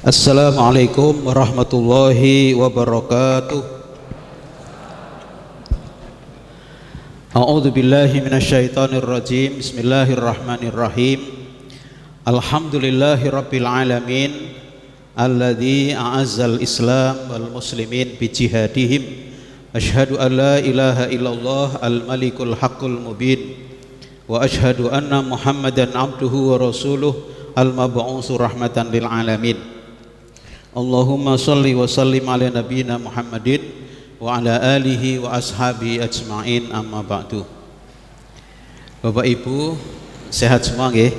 Assalamualaikum warahmatullahi wabarakatuh. A'udzu billahi minasyaitonir rajim. Bismillahirrahmanirrahim. Alhamdulillahi rabbil alamin alladzi a'azzal islam wal muslimin bi jihadihim. Asyhadu an la ilaha illallah al malikul haqqul mubin wa asyhadu anna Muhammadan abduhu wa rasuluh al mab'utsu rahmatan lil alamin. Allahumma salli wa sallim ala nabiyyina Muhammadin wa ala alihi wa ashabi ajma'in, amma ba'du. Bapak Ibu sehat semua nggih?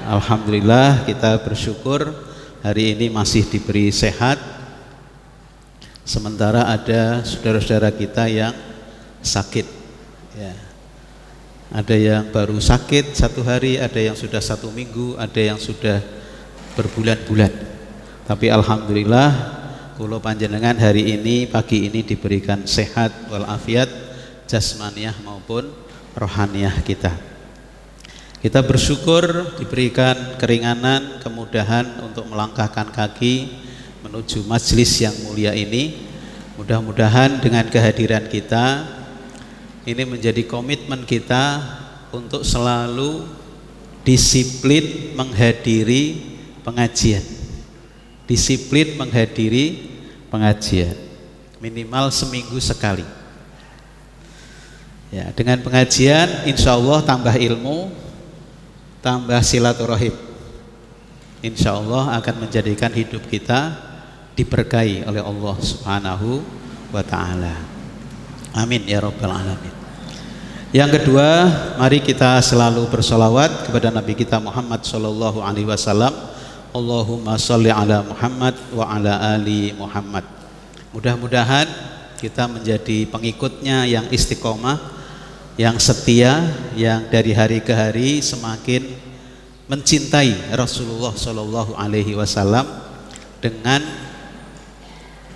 Alhamdulillah, kita bersyukur hari ini masih diberi sehat. Sementara ada saudara-saudara kita yang sakit ya. Ada yang baru sakit 1 hari, ada yang sudah 1 minggu, ada yang sudah berbulan-bulan. Tapi alhamdulillah kula panjenengan hari ini, pagi ini diberikan sehat walafiat jasmaniah maupun rohaniah kita. Kita bersyukur diberikan keringanan, kemudahan untuk melangkahkan kaki menuju majelis yang mulia ini. Mudah-mudahan dengan kehadiran kita ini menjadi komitmen kita untuk selalu disiplin menghadiri pengajian. Disiplin menghadiri pengajian minimal seminggu sekali ya. Dengan pengajian insya Allah tambah ilmu, tambah silaturahim, insya Allah akan menjadikan hidup kita diberkahi oleh Allah Subhanahu wa ta'ala. Amin ya rabbal alamin. Yang kedua, mari kita selalu bersolawat kepada Nabi kita Muhammad sallallahu alaihi wasallam. Allahumma sholli ala Muhammad wa ala ali Muhammad. Mudah-mudahan kita menjadi pengikutnya yang istiqomah, yang setia, yang dari hari ke hari semakin mencintai Rasulullah Shallallahu Alaihi Wasallam dengan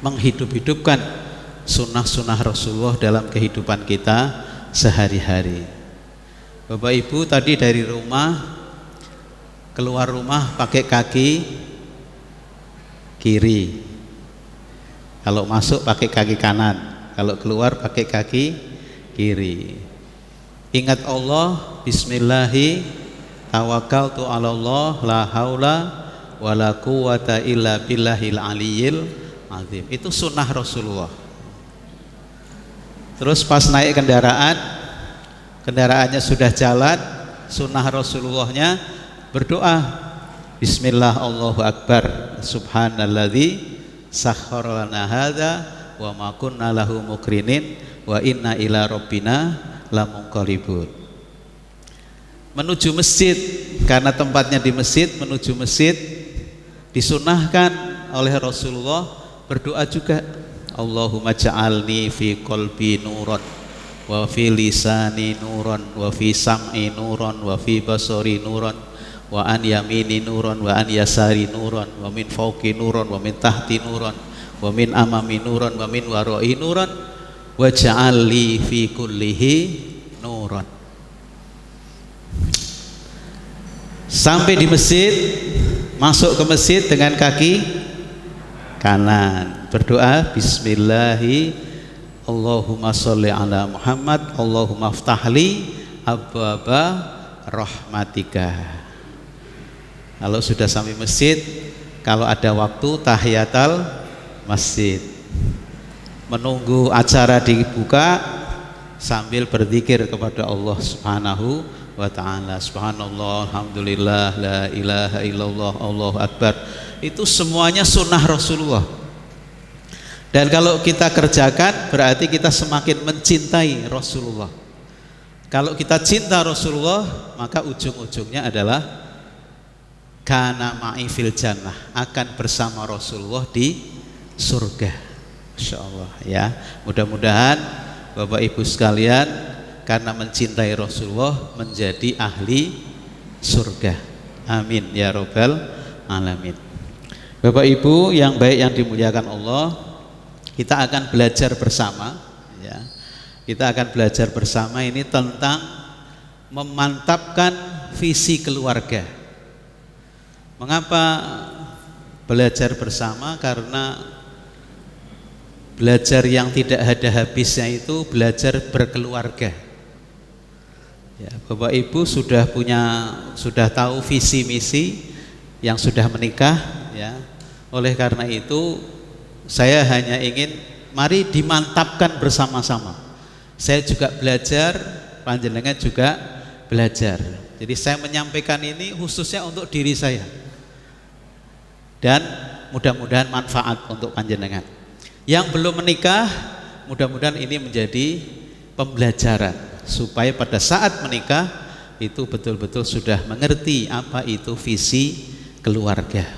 menghidup-hidupkan sunnah-sunnah Rasulullah dalam kehidupan kita sehari-hari. Bapak Ibu tadi dari rumah, keluar rumah pakai kaki kiri, kalau masuk pakai kaki kanan, kalau keluar pakai kaki kiri. Ingat Allah, bismillahi tawakkaltu 'ala Allah, la haula wala quwata illa billahil aliyyil azim. Itu sunnah Rasulullah. Terus pas naik kendaraan, kendaraannya sudah jalan, sunnah Rasulullahnya berdoa, bismillah Allahu akbar, subhanalladzi sakhkhara lana hadza wa ma kunna lahu muqrinin wa inna ila rabbina lamunqalibun. Menuju masjid, karena tempatnya di masjid, menuju masjid disunahkan oleh Rasulullah berdoa juga, Allahumma ja'alni fi qalbi nuran wa fi lisani nuran wa fi sam'i nuran wa fi basari nuran wa an yamini nuran wa an yasari nuran wa min fawqi nuran wa min tahti nuran wa min amami nuran wa min warai nuran wa ja'alli fi kullihi nuran. Sampai di masjid, masuk ke masjid dengan kaki kanan, berdoa bismillahi Allahumma sholli ala Muhammad, Allahumma aftahli abwaba rahmatika. Kalau sudah sampai masjid, kalau ada waktu tahiyatul masjid, menunggu acara dibuka sambil berzikir kepada Allah Subhanahu wa ta'ala. Subhanallah, alhamdulillah, la ilaha illallah, Allahu akbar. Itu semuanya sunnah Rasulullah. Dan kalau kita kerjakan berarti kita semakin mencintai Rasulullah. Kalau kita cinta Rasulullah, maka ujung-ujungnya adalah kana ma'i fil jannah, akan bersama Rasulullah di surga. Insyaallah ya. Mudah-mudahan Bapak Ibu sekalian karena mencintai Rasulullah menjadi ahli surga. Amin ya rabbal alamin. Bapak Ibu yang baik yang dimuliakan Allah, kita akan belajar bersama ya. Kita akan belajar bersama ini tentang memantapkan visi keluarga. Mengapa belajar bersama karena belajar yang tidak ada habisnya itu belajar berkeluarga. Ya, Bapak Ibu sudah tahu visi misi yang sudah menikah, ya. Oleh karena itu saya hanya ingin mari dimantapkan bersama-sama. Saya juga belajar, panjenengan juga belajar. Jadi saya menyampaikan ini khususnya untuk diri saya. Dan mudah-mudahan manfaat untuk panjenengan. Yang belum menikah, mudah-mudahan ini menjadi pembelajaran supaya pada saat menikah itu betul-betul sudah mengerti apa itu visi keluarga.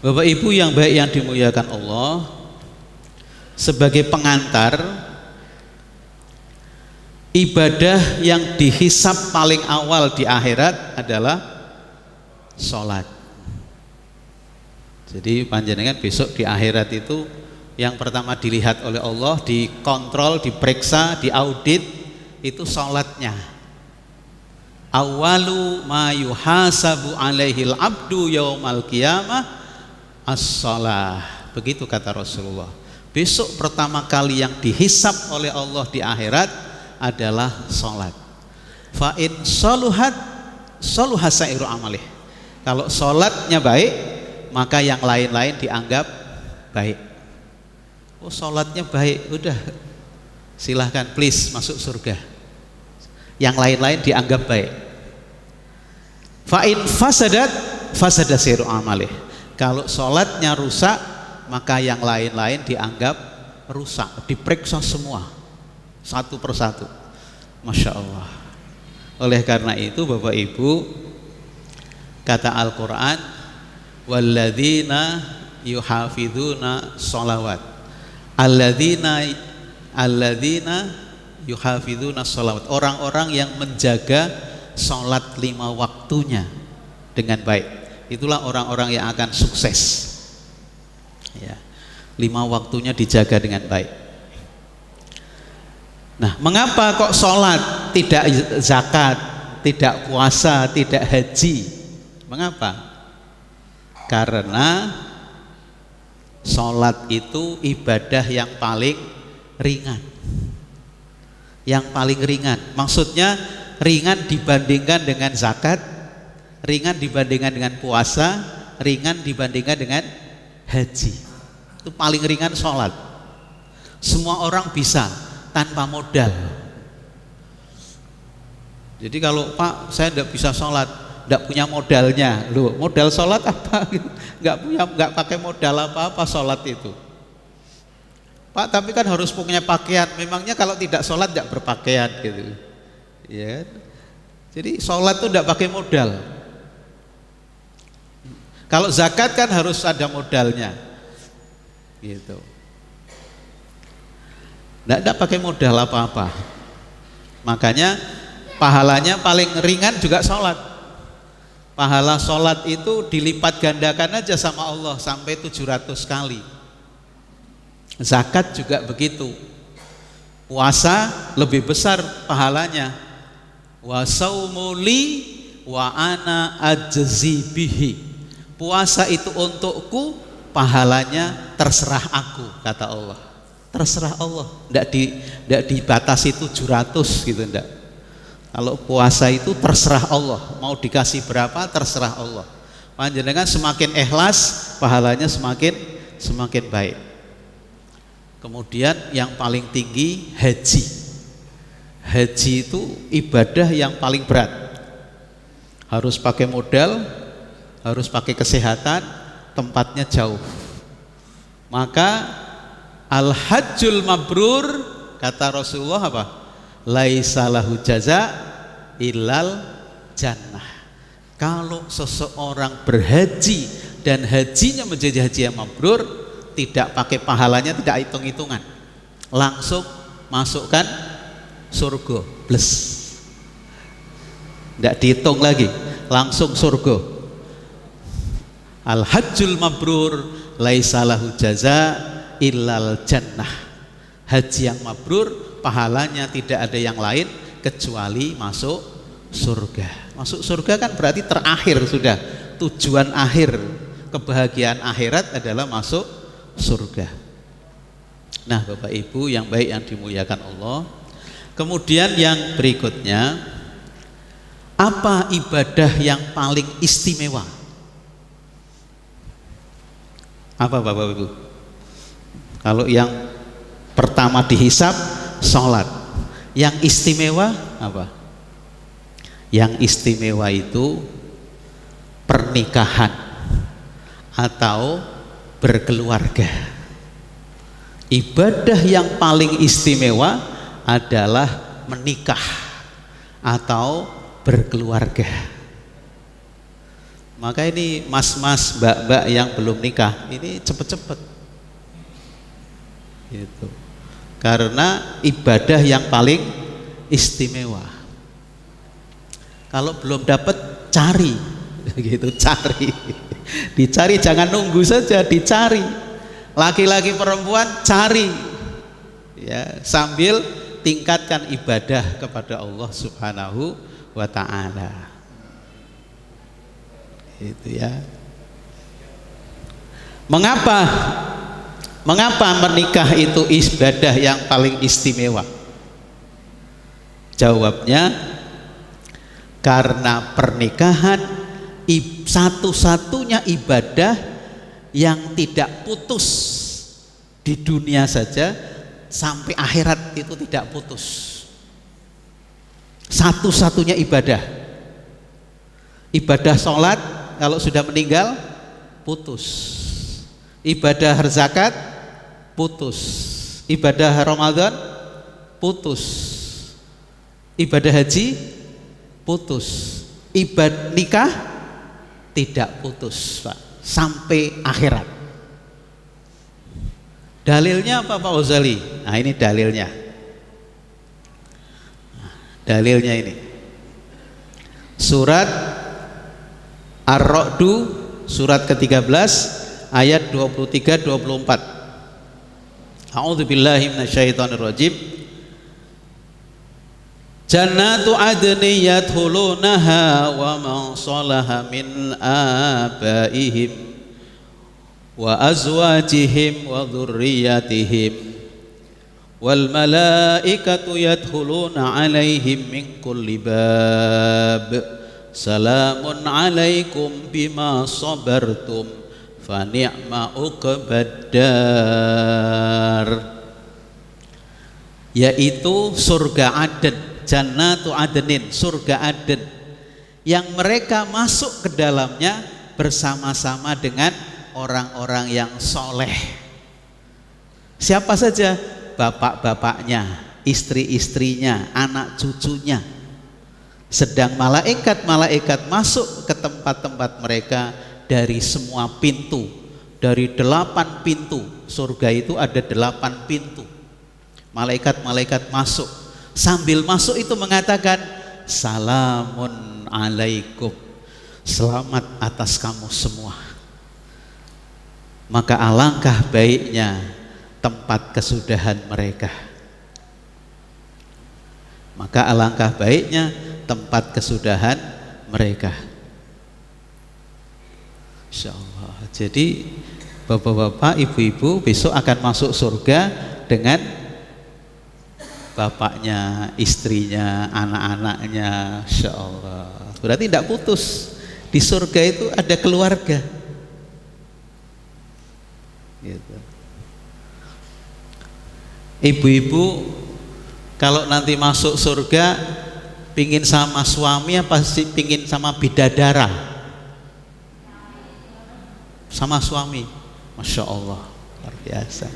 Bapak Ibu yang baik yang dimuliakan Allah, sebagai pengantar, ibadah yang dihisab paling awal di akhirat adalah sholat. Jadi panjenengan besok di akhirat itu yang pertama dilihat oleh Allah, dikontrol, diperiksa, diaudit itu sholatnya. Awalu ma yuhasabu alaihil abdu yaumal qiyamah as-shalah. Begitu kata Rasulullah. Besok pertama kali yang dihisab oleh Allah di akhirat adalah sholat. Fa in shaluhat shaluha sairu amalih. Kalau sholatnya baik, maka yang lain-lain dianggap baik. Oh, sholatnya baik, udah silahkan please masuk surga. Yang lain-lain dianggap baik. Fa in fasadat fasada sairu amalih. Kalau sholatnya rusak, maka yang lain-lain dianggap rusak, diperiksa semua satu persatu. Masya Allah. Oleh karena itu Bapak Ibu, kata Al-Quran, walladzina yuhafiduna sholawat, alladzina yuhafiduna sholawat, orang-orang yang menjaga sholat 5 waktunya dengan baik, itulah orang-orang yang akan sukses, ya. 5 waktunya dijaga dengan baik. Nah, mengapa kok sholat, tidak zakat, tidak puasa, tidak haji? Mengapa? Karena sholat itu ibadah yang paling ringan. Yang paling ringan, maksudnya ringan dibandingkan dengan zakat, ringan dibandingkan dengan puasa, ringan dibandingkan dengan haji. Itu paling ringan sholat. Semua orang bisa tanpa modal. Jadi kalau Pak saya tidak bisa sholat, tidak punya modalnya, loh modal sholat apa? Nggak pakai modal apa-apa sholat itu. Pak tapi kan harus punya pakaian, memangnya kalau tidak sholat tidak berpakaian gitu, ya. Jadi sholat itu tidak pakai modal. Kalau zakat kan harus ada modalnya, gitu. Tidak pakai modal apa-apa. Makanya pahalanya paling ringan juga sholat. Pahala sholat itu dilipat gandakan aja sama Allah sampai 700 kali. Zakat juga begitu. Puasa lebih besar pahalanya. Wa saumuli wa ana ajzi bihi. Puasa itu untukku, pahalanya terserah aku, kata Allah. Terserah Allah, tidak dibatasi 700 gitu, enggak. Kalau puasa itu terserah Allah, mau dikasih berapa terserah Allah. Panjenengan semakin ikhlas, pahalanya semakin baik. Kemudian yang paling tinggi haji. Haji itu ibadah yang paling berat. Harus pakai modal, harus pakai kesehatan, tempatnya jauh. Maka al-hajjul mabrur, kata Rasulullah apa? Laisa lahu jaza illal jannah. Kalau seseorang berhaji dan hajinya menjadi haji yang mabrur, tidak pakai pahalanya, tidak hitung-hitungan, langsung masukkan surga, bless. Tidak dihitung lagi, langsung surga. Al-hajjul mabrur laisa lahu jaza illal jannah. Haji yang mabrur pahalanya tidak ada yang lain kecuali masuk surga. Masuk surga kan berarti terakhir sudah, tujuan akhir. kebahagiaan akhirat adalah masuk surga. Nah, Bapak Ibu yang baik yang dimuliakan Allah. Kemudian yang berikutnya, apa ibadah yang paling istimewa? Apa Bapak Ibu? Kalau yang pertama dihisab sholat, yang istimewa apa? Yang istimewa itu pernikahan atau berkeluarga. Ibadah yang paling istimewa adalah menikah atau berkeluarga. Maka ini mas-mas, mbak-mbak yang belum nikah ini cepet-cepet gitu. Karena ibadah yang paling istimewa. Kalau belum dapat cari gitu, cari. Dicari, jangan nunggu saja, dicari. Laki-laki perempuan cari. Ya, sambil tingkatkan ibadah kepada Allah Subhanahu wa ta'ala. Itu ya. Mengapa menikah itu ibadah yang paling istimewa? Jawabnya, karena pernikahan satu-satunya ibadah yang tidak putus di dunia saja, sampai akhirat itu tidak putus. Satu-satunya ibadah. Ibadah sholat kalau sudah meninggal putus. Ibadah zakat putus. Ibadah Ramadan putus. Ibadah haji putus. Ibadah nikah tidak putus, Pak, sampai akhirat. Dalilnya apa Pak Ghazali? Nah, ini dalilnya. Dalilnya ini surat Ar-Ra'd surat ke-13 ayat 23-24. A'udzubillahi minasyaitonirrajim. Jannatu adni yadkhulunaha wa man salaha min abaihim wa azwajihim wa dhurriyyatihim wal malaikatu yadkhuluna alaihim min kulli bab salamun alaikum bima sabartum fa ni'ma uqbaddar. Yaitu surga Aden, Jannatu Adnin, surga Aden, yang mereka masuk ke dalamnya bersama-sama dengan orang-orang yang soleh. Siapa saja? Bapak-bapaknya, istri-istrinya, anak cucunya. Sedang malaikat-malaikat masuk ke tempat-tempat mereka dari semua pintu. Dari 8 pintu. Surga itu ada 8 pintu. Malaikat-malaikat masuk. Sambil masuk itu mengatakan, salamun alaikum, selamat atas kamu semua. Maka alangkah baiknya tempat kesudahan mereka. Maka alangkah baiknya tempat kesudahan mereka. Insyaallah. Jadi bapak-bapak, ibu-ibu besok akan masuk surga dengan bapaknya, istrinya, anak-anaknya. Insyaallah. Berarti tidak putus. Di surga itu ada keluarga. Gitu. Ibu-ibu kalau nanti masuk surga pingin sama suami apa sih pingin sama bidadara? Sama suami. Masya Allah, luar biasa.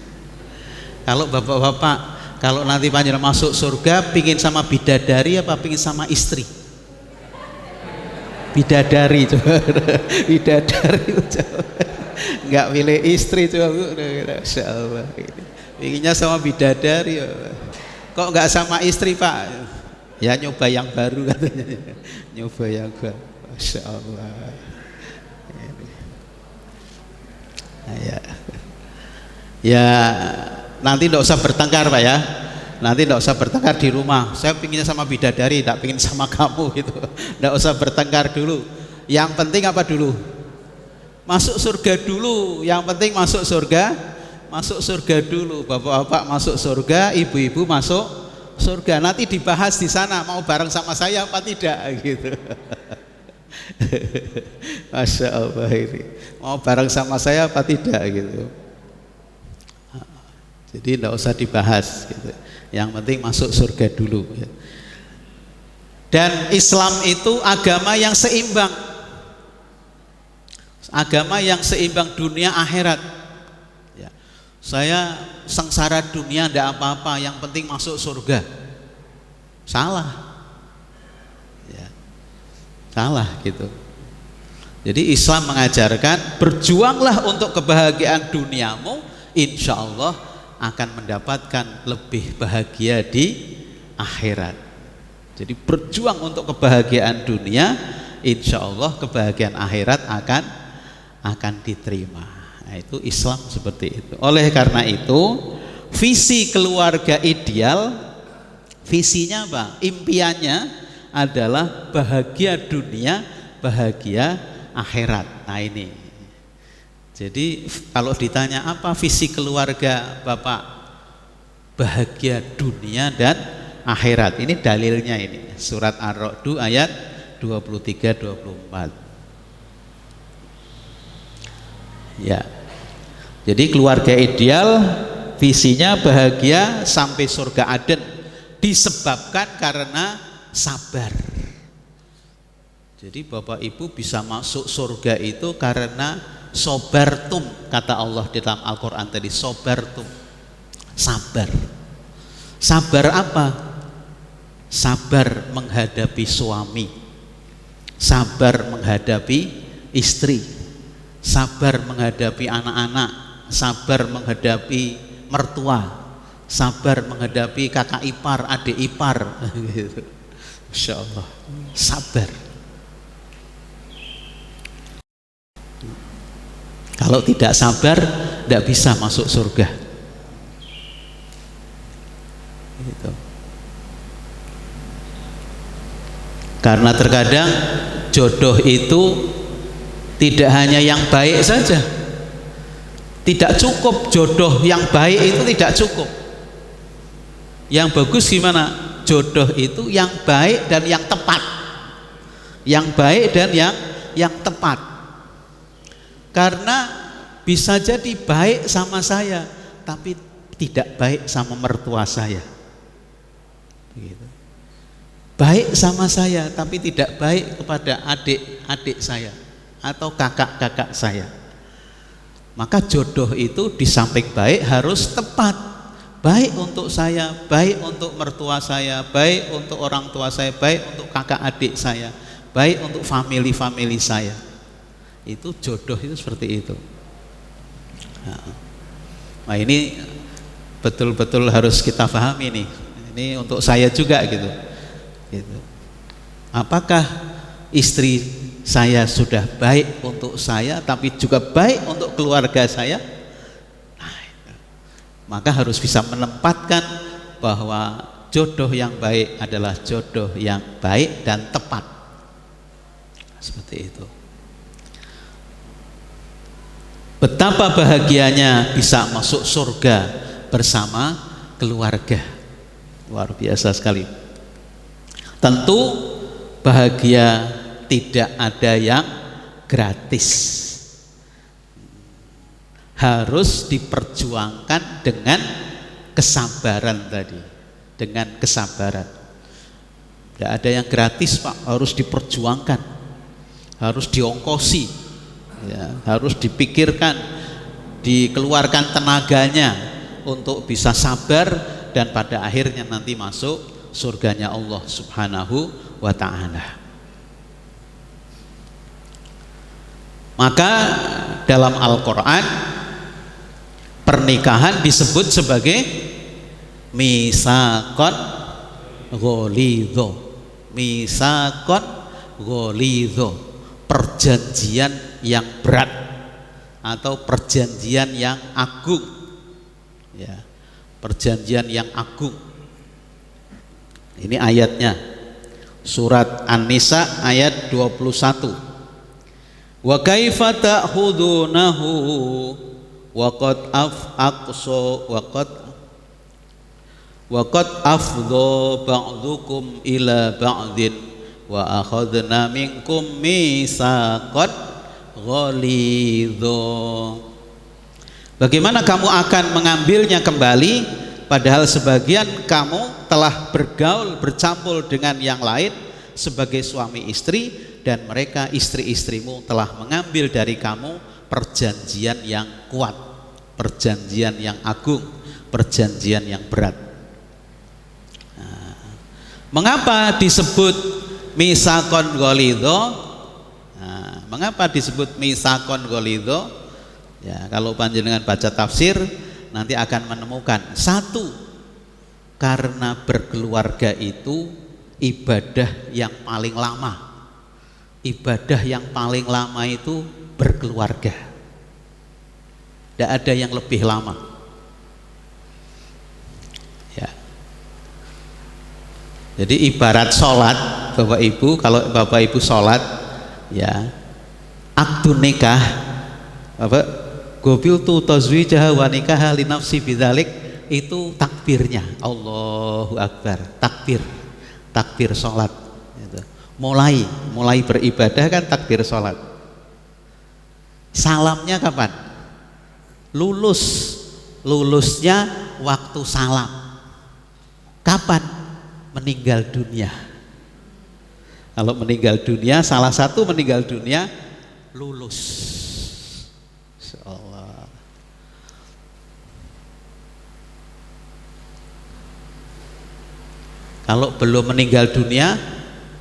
Kalau bapak-bapak, kalau nanti panjenengan masuk surga pingin sama bidadari apa pingin sama istri? Bidadari coba. Bidadari coba. Enggak pilih istri coba. Masya Allah. Pinginnya sama bidadari. Kok enggak sama istri Pak? Ya nyoba yang baru katanya. Nyoba yang baru. Masya Allah. Ya nanti tidak usah bertengkar Pak ya. Nanti tidak usah bertengkar di rumah. Saya pinginnya sama bidadari, tidak pingin sama kamu gitu. Tidak usah bertengkar dulu. Yang penting apa dulu? masuk surga dulu. Yang penting masuk surga dulu. Bapak-bapak masuk surga, ibu-ibu masuk surga. Nanti dibahas di sana, mau bareng sama saya apa tidak gitu. Masya Allah, ini mau bareng sama saya apa tidak gitu. Jadi tidak usah dibahas gitu. Yang penting masuk surga dulu ya. Dan Islam itu agama yang seimbang, agama yang seimbang dunia akhirat ya. Saya sengsara dunia tidak apa-apa, yang penting masuk surga. Salah ya. Salah gitu. Jadi Islam mengajarkan berjuanglah untuk kebahagiaan duniamu, insya Allah akan mendapatkan lebih bahagia di akhirat. Jadi berjuang untuk kebahagiaan dunia, insya Allah kebahagiaan akhirat akan diterima. Nah, itu Islam seperti itu. Oleh karena itu, visi keluarga ideal, visinya apa? Impiannya adalah bahagia dunia, bahagia akhirat. Nah ini. Jadi kalau ditanya apa visi keluarga Bapak? Bahagia dunia dan akhirat. Ini dalilnya ini. Surat Ar-Ra'd ayat 23-24. Ya. Jadi keluarga ideal visinya bahagia sampai surga Aden, disebabkan karena sabar. Jadi Bapak Ibu bisa masuk surga itu karena sobartum, kata Allah di dalam Al-Quran tadi, sobartum, sabar. Sabar apa? Sabar menghadapi suami, sabar menghadapi istri, sabar menghadapi anak-anak, sabar menghadapi mertua, sabar menghadapi kakak ipar, adik ipar gitu. Masya Allah, sabar. Kalau tidak sabar, tidak bisa masuk surga. Gitu. Karena terkadang jodoh itu tidak hanya yang baik saja. Tidak cukup jodoh yang baik itu tidak cukup. Yang bagus gimana? Jodoh itu yang baik dan yang tepat. Yang baik dan yang tepat. Karena bisa jadi baik sama saya, tapi tidak baik sama mertua saya. Begitu. Baik sama saya, tapi tidak baik kepada adik-adik saya atau kakak-kakak saya. Maka jodoh itu di samping baik harus tepat. Baik untuk saya, baik untuk mertua saya, baik untuk orang tua saya, baik untuk kakak adik saya, baik untuk family saya. Itu jodoh itu seperti itu. Nah ini betul-betul harus kita pahami nih. Ini untuk saya juga gitu. Apakah istri saya sudah baik untuk saya tapi juga baik untuk keluarga saya? Nah, maka harus bisa menempatkan bahwa jodoh yang baik adalah jodoh yang baik dan tepat. Seperti itu. Betapa bahagianya bisa masuk surga bersama keluarga. Luar biasa sekali. Tentu bahagia tidak ada yang gratis. Harus diperjuangkan dengan kesabaran tadi. Dengan kesabaran. Tidak ada yang gratis Pak, harus diperjuangkan. Harus diongkosi. Ya, harus dipikirkan, dikeluarkan tenaganya untuk bisa sabar dan pada akhirnya nanti masuk surganya Allah Subhanahu wa ta'ala. Maka dalam Al-Quran pernikahan disebut sebagai misaqon ghalidho. Misaqon ghalidho, perjanjian yang berat atau perjanjian yang agung. Ya, perjanjian yang agung. Ini ayatnya surat An-Nisa ayat 21. Wa kaifa ta'khudunahu wa qad afdha ba'dukum ila ba'din wa akhadna minkum mitsaqan ghalidha. Bagaimana kamu akan mengambilnya kembali padahal sebagian kamu telah bergaul bercampur dengan yang lain sebagai suami istri, dan mereka istri-istrimu telah mengambil dari kamu perjanjian yang kuat, perjanjian yang agung, perjanjian yang berat. Nah, mengapa disebut mitsaqan ghalidha? Nah, mengapa disebut mitsaqan ghalidha? Ya, kalau panjenengan baca tafsir nanti akan menemukan satu, karena berkeluarga itu ibadah yang paling lama. Ibadah yang paling lama itu berkeluarga. Tidak ada yang lebih lama. Ya. Jadi ibarat sholat, Bapak Ibu, kalau Bapak Ibu sholat, ya, akdu nikah, Bapak, gobil tu tazwijah wa nikah li nafsi bidzalik, itu takbirnya Allahu Akbar, takbir sholat gitu. mulai beribadah kan takbir sholat. Salamnya kapan? Lulusnya waktu salam. Kapan? Meninggal dunia. Kalau meninggal dunia, salah satu meninggal dunia lulus. Insyaallah. Kalau belum meninggal dunia,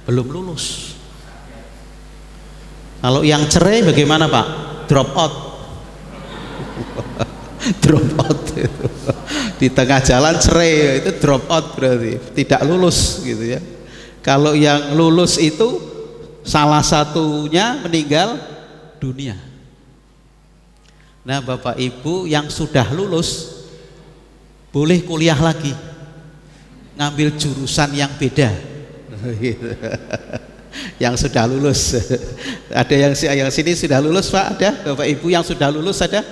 belum lulus. Kalau yang cerai bagaimana Pak? Drop out. Drop out itu. Di tengah jalan cerai, itu drop out berarti tidak lulus gitu ya. Kalau yang lulus itu salah satunya meninggal dunia. Nah, Bapak Ibu yang sudah lulus boleh kuliah lagi, ngambil jurusan yang beda. Yang sudah lulus. Ada yang sini sudah lulus Pak? Ada? Bapak Ibu yang sudah lulus ada?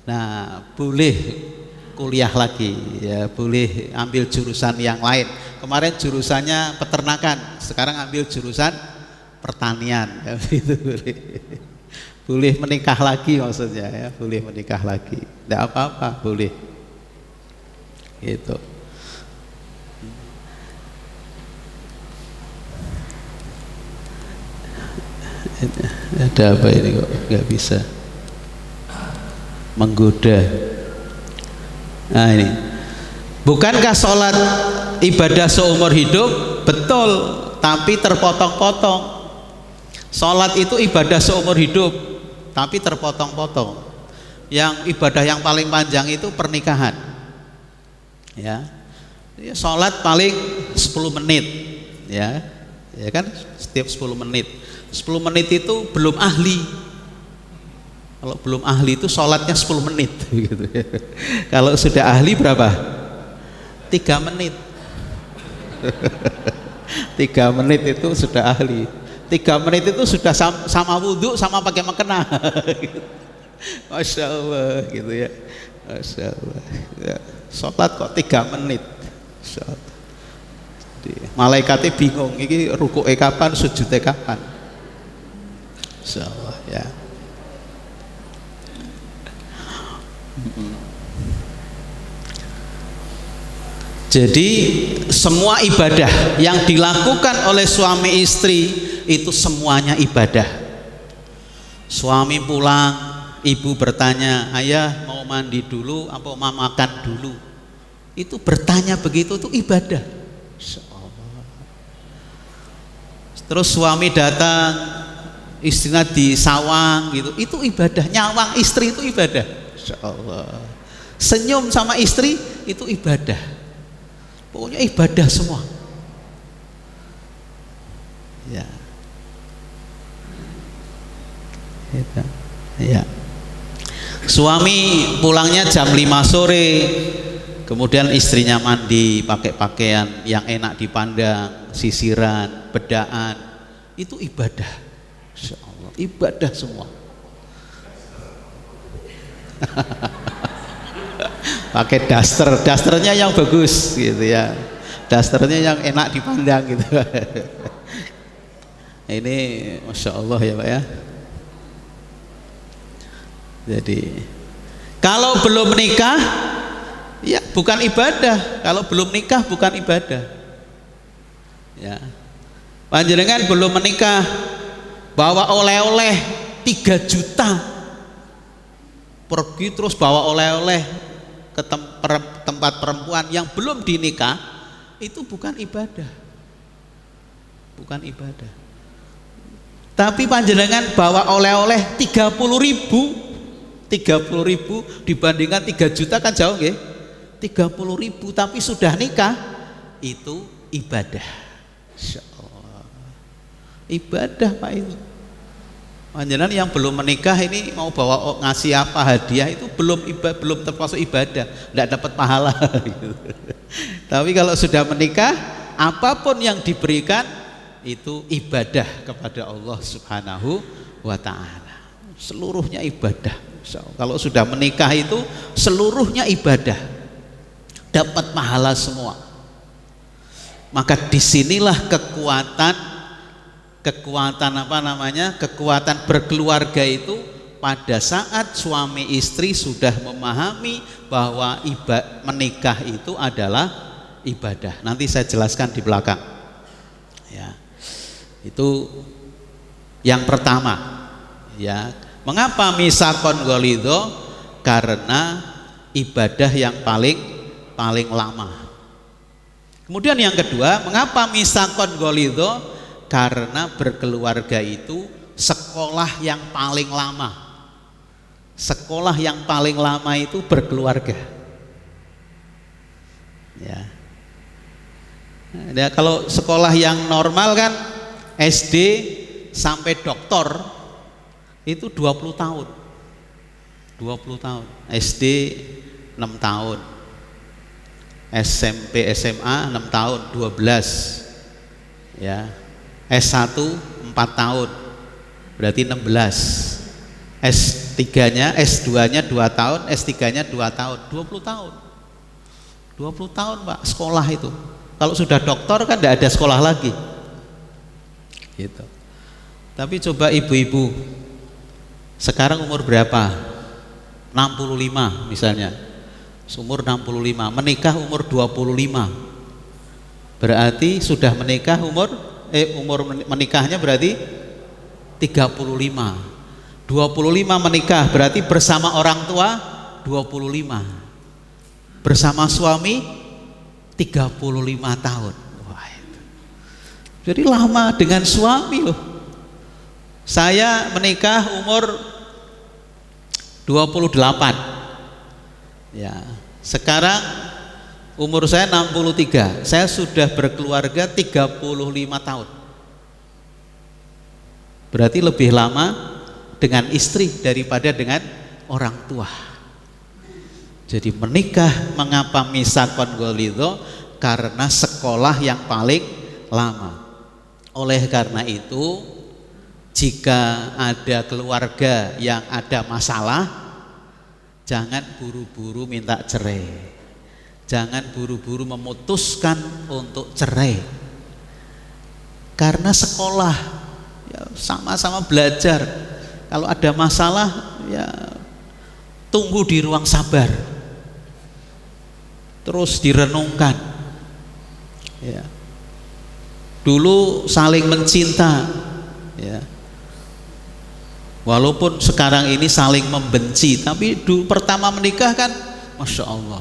Nah, boleh kuliah lagi ya, boleh ambil jurusan yang lain. Kemarin jurusannya peternakan, sekarang ambil jurusan pertanian ya, itu boleh. Boleh menikah lagi maksudnya ya, boleh menikah lagi. Tidak apa-apa, boleh. Gitu. Ada apa ini kok nggak bisa menggoda? Nah ini, bukankah sholat ibadah seumur hidup? Betul, tapi terpotong-potong. Sholat itu ibadah seumur hidup, tapi terpotong-potong. Yang ibadah yang paling panjang itu pernikahan. Ya, sholat paling 10 menit, ya kan, setiap 10 menit. 10 menit itu belum ahli. Kalau belum ahli itu sholatnya 10 menit gitu ya. Kalau sudah ahli berapa? 3 menit. 3 menit itu sudah ahli. 3 menit itu sudah sama wudhu sama pakai mukena. Masya Allah gitu ya. Masya Allah ya. Sholat kok 3 menit. Malaikatnya bingung, ini rukuknya kapan, sujudnya kapan. Insyaallah ya. Jadi semua ibadah yang dilakukan oleh suami istri itu semuanya ibadah. Suami pulang, ibu bertanya, ayah mau mandi dulu apa mau makan dulu? Itu bertanya begitu itu ibadah. Insyaallah. Terus suami datang, istrinya di sawang gitu, itu ibadah. Nyawang istri itu ibadah. Insyaallah. Senyum sama istri itu ibadah. Pokoknya ibadah semua. Ya. Ya. Suami pulangnya jam 5 sore, kemudian istrinya mandi, pakai pakaian yang enak dipandang, sisiran, bedaan, itu ibadah. Masya Allah, ibadah semua. Pakai dasternya yang bagus gitu ya, dasternya yang enak dipandang gitu. Ini Masya Allah ya Pak ya. Jadi kalau belum menikah ya bukan ibadah, kalau belum nikah bukan ibadah ya. Panjenengan belum menikah bawa oleh-oleh 3 juta, pergi terus bawa oleh-oleh ke tempat perempuan yang belum dinikah, itu bukan ibadah, bukan ibadah. Tapi panjenengan bawa oleh-oleh 30.000 dibandingkan 3 juta kan jauh nggih? 30.000 tapi sudah nikah, itu ibadah. Insya Allah ibadah Pak itu. Panjenengan yang belum menikah ini mau bawa ngasih apa hadiah itu belum termasuk ibadah, tidak dapat pahala gitu. Tapi kalau sudah menikah, apapun yang diberikan itu ibadah kepada Allah Subhanahu wa Ta'ala, seluruhnya ibadah. Kalau sudah menikah itu seluruhnya ibadah, dapat pahala semua. Maka disinilah kekuatan berkeluarga itu pada saat suami istri sudah memahami bahwa menikah itu adalah ibadah. Nanti saya jelaskan di belakang ya. Itu yang pertama ya. Mengapa misakon ghalidho? Karena ibadah yang paling lama. Kemudian yang kedua, mengapa misakon ghalidho? Karena berkeluarga itu sekolah yang paling lama. Sekolah yang paling lama itu berkeluarga. Ya. Nah, kalau sekolah yang normal kan SD sampai doktor itu 20 tahun. 20 tahun. SD 6 tahun. SMP SMA 6 tahun, 12. Ya. S1 4 tahun. Berarti 16. S3-nya, S2-nya 2 tahun, S3-nya 2 tahun, 20 tahun. 20 tahun Pak sekolah itu. Kalau sudah doktor kan tidak ada sekolah lagi. Gitu. Tapi coba ibu-ibu sekarang umur berapa? 65 misalnya. Umur 65, menikah umur 25. Berarti sudah menikah umur menikahnya berarti 35. 25 menikah berarti bersama orang tua 25. Bersama suami 35 tahun. Wah, itu. Jadi lama dengan suami loh. Saya menikah umur 28. Ya, sekarang umur saya 63. Saya sudah berkeluarga 35 tahun. Berarti lebih lama dengan istri daripada dengan orang tua. Jadi menikah mengapa misakon ghalidho? Karena sekolah yang paling lama. Oleh karena itu, jika ada keluarga yang ada masalah, jangan buru-buru minta cerai. Jangan buru-buru memutuskan untuk cerai. Karena sekolah ya sama-sama belajar. Kalau ada masalah ya tunggu di ruang sabar. Terus direnungkan. Ya. Dulu saling mencinta, ya. Walaupun sekarang ini saling membenci, tapi dulu pertama menikah kan, Masya Allah,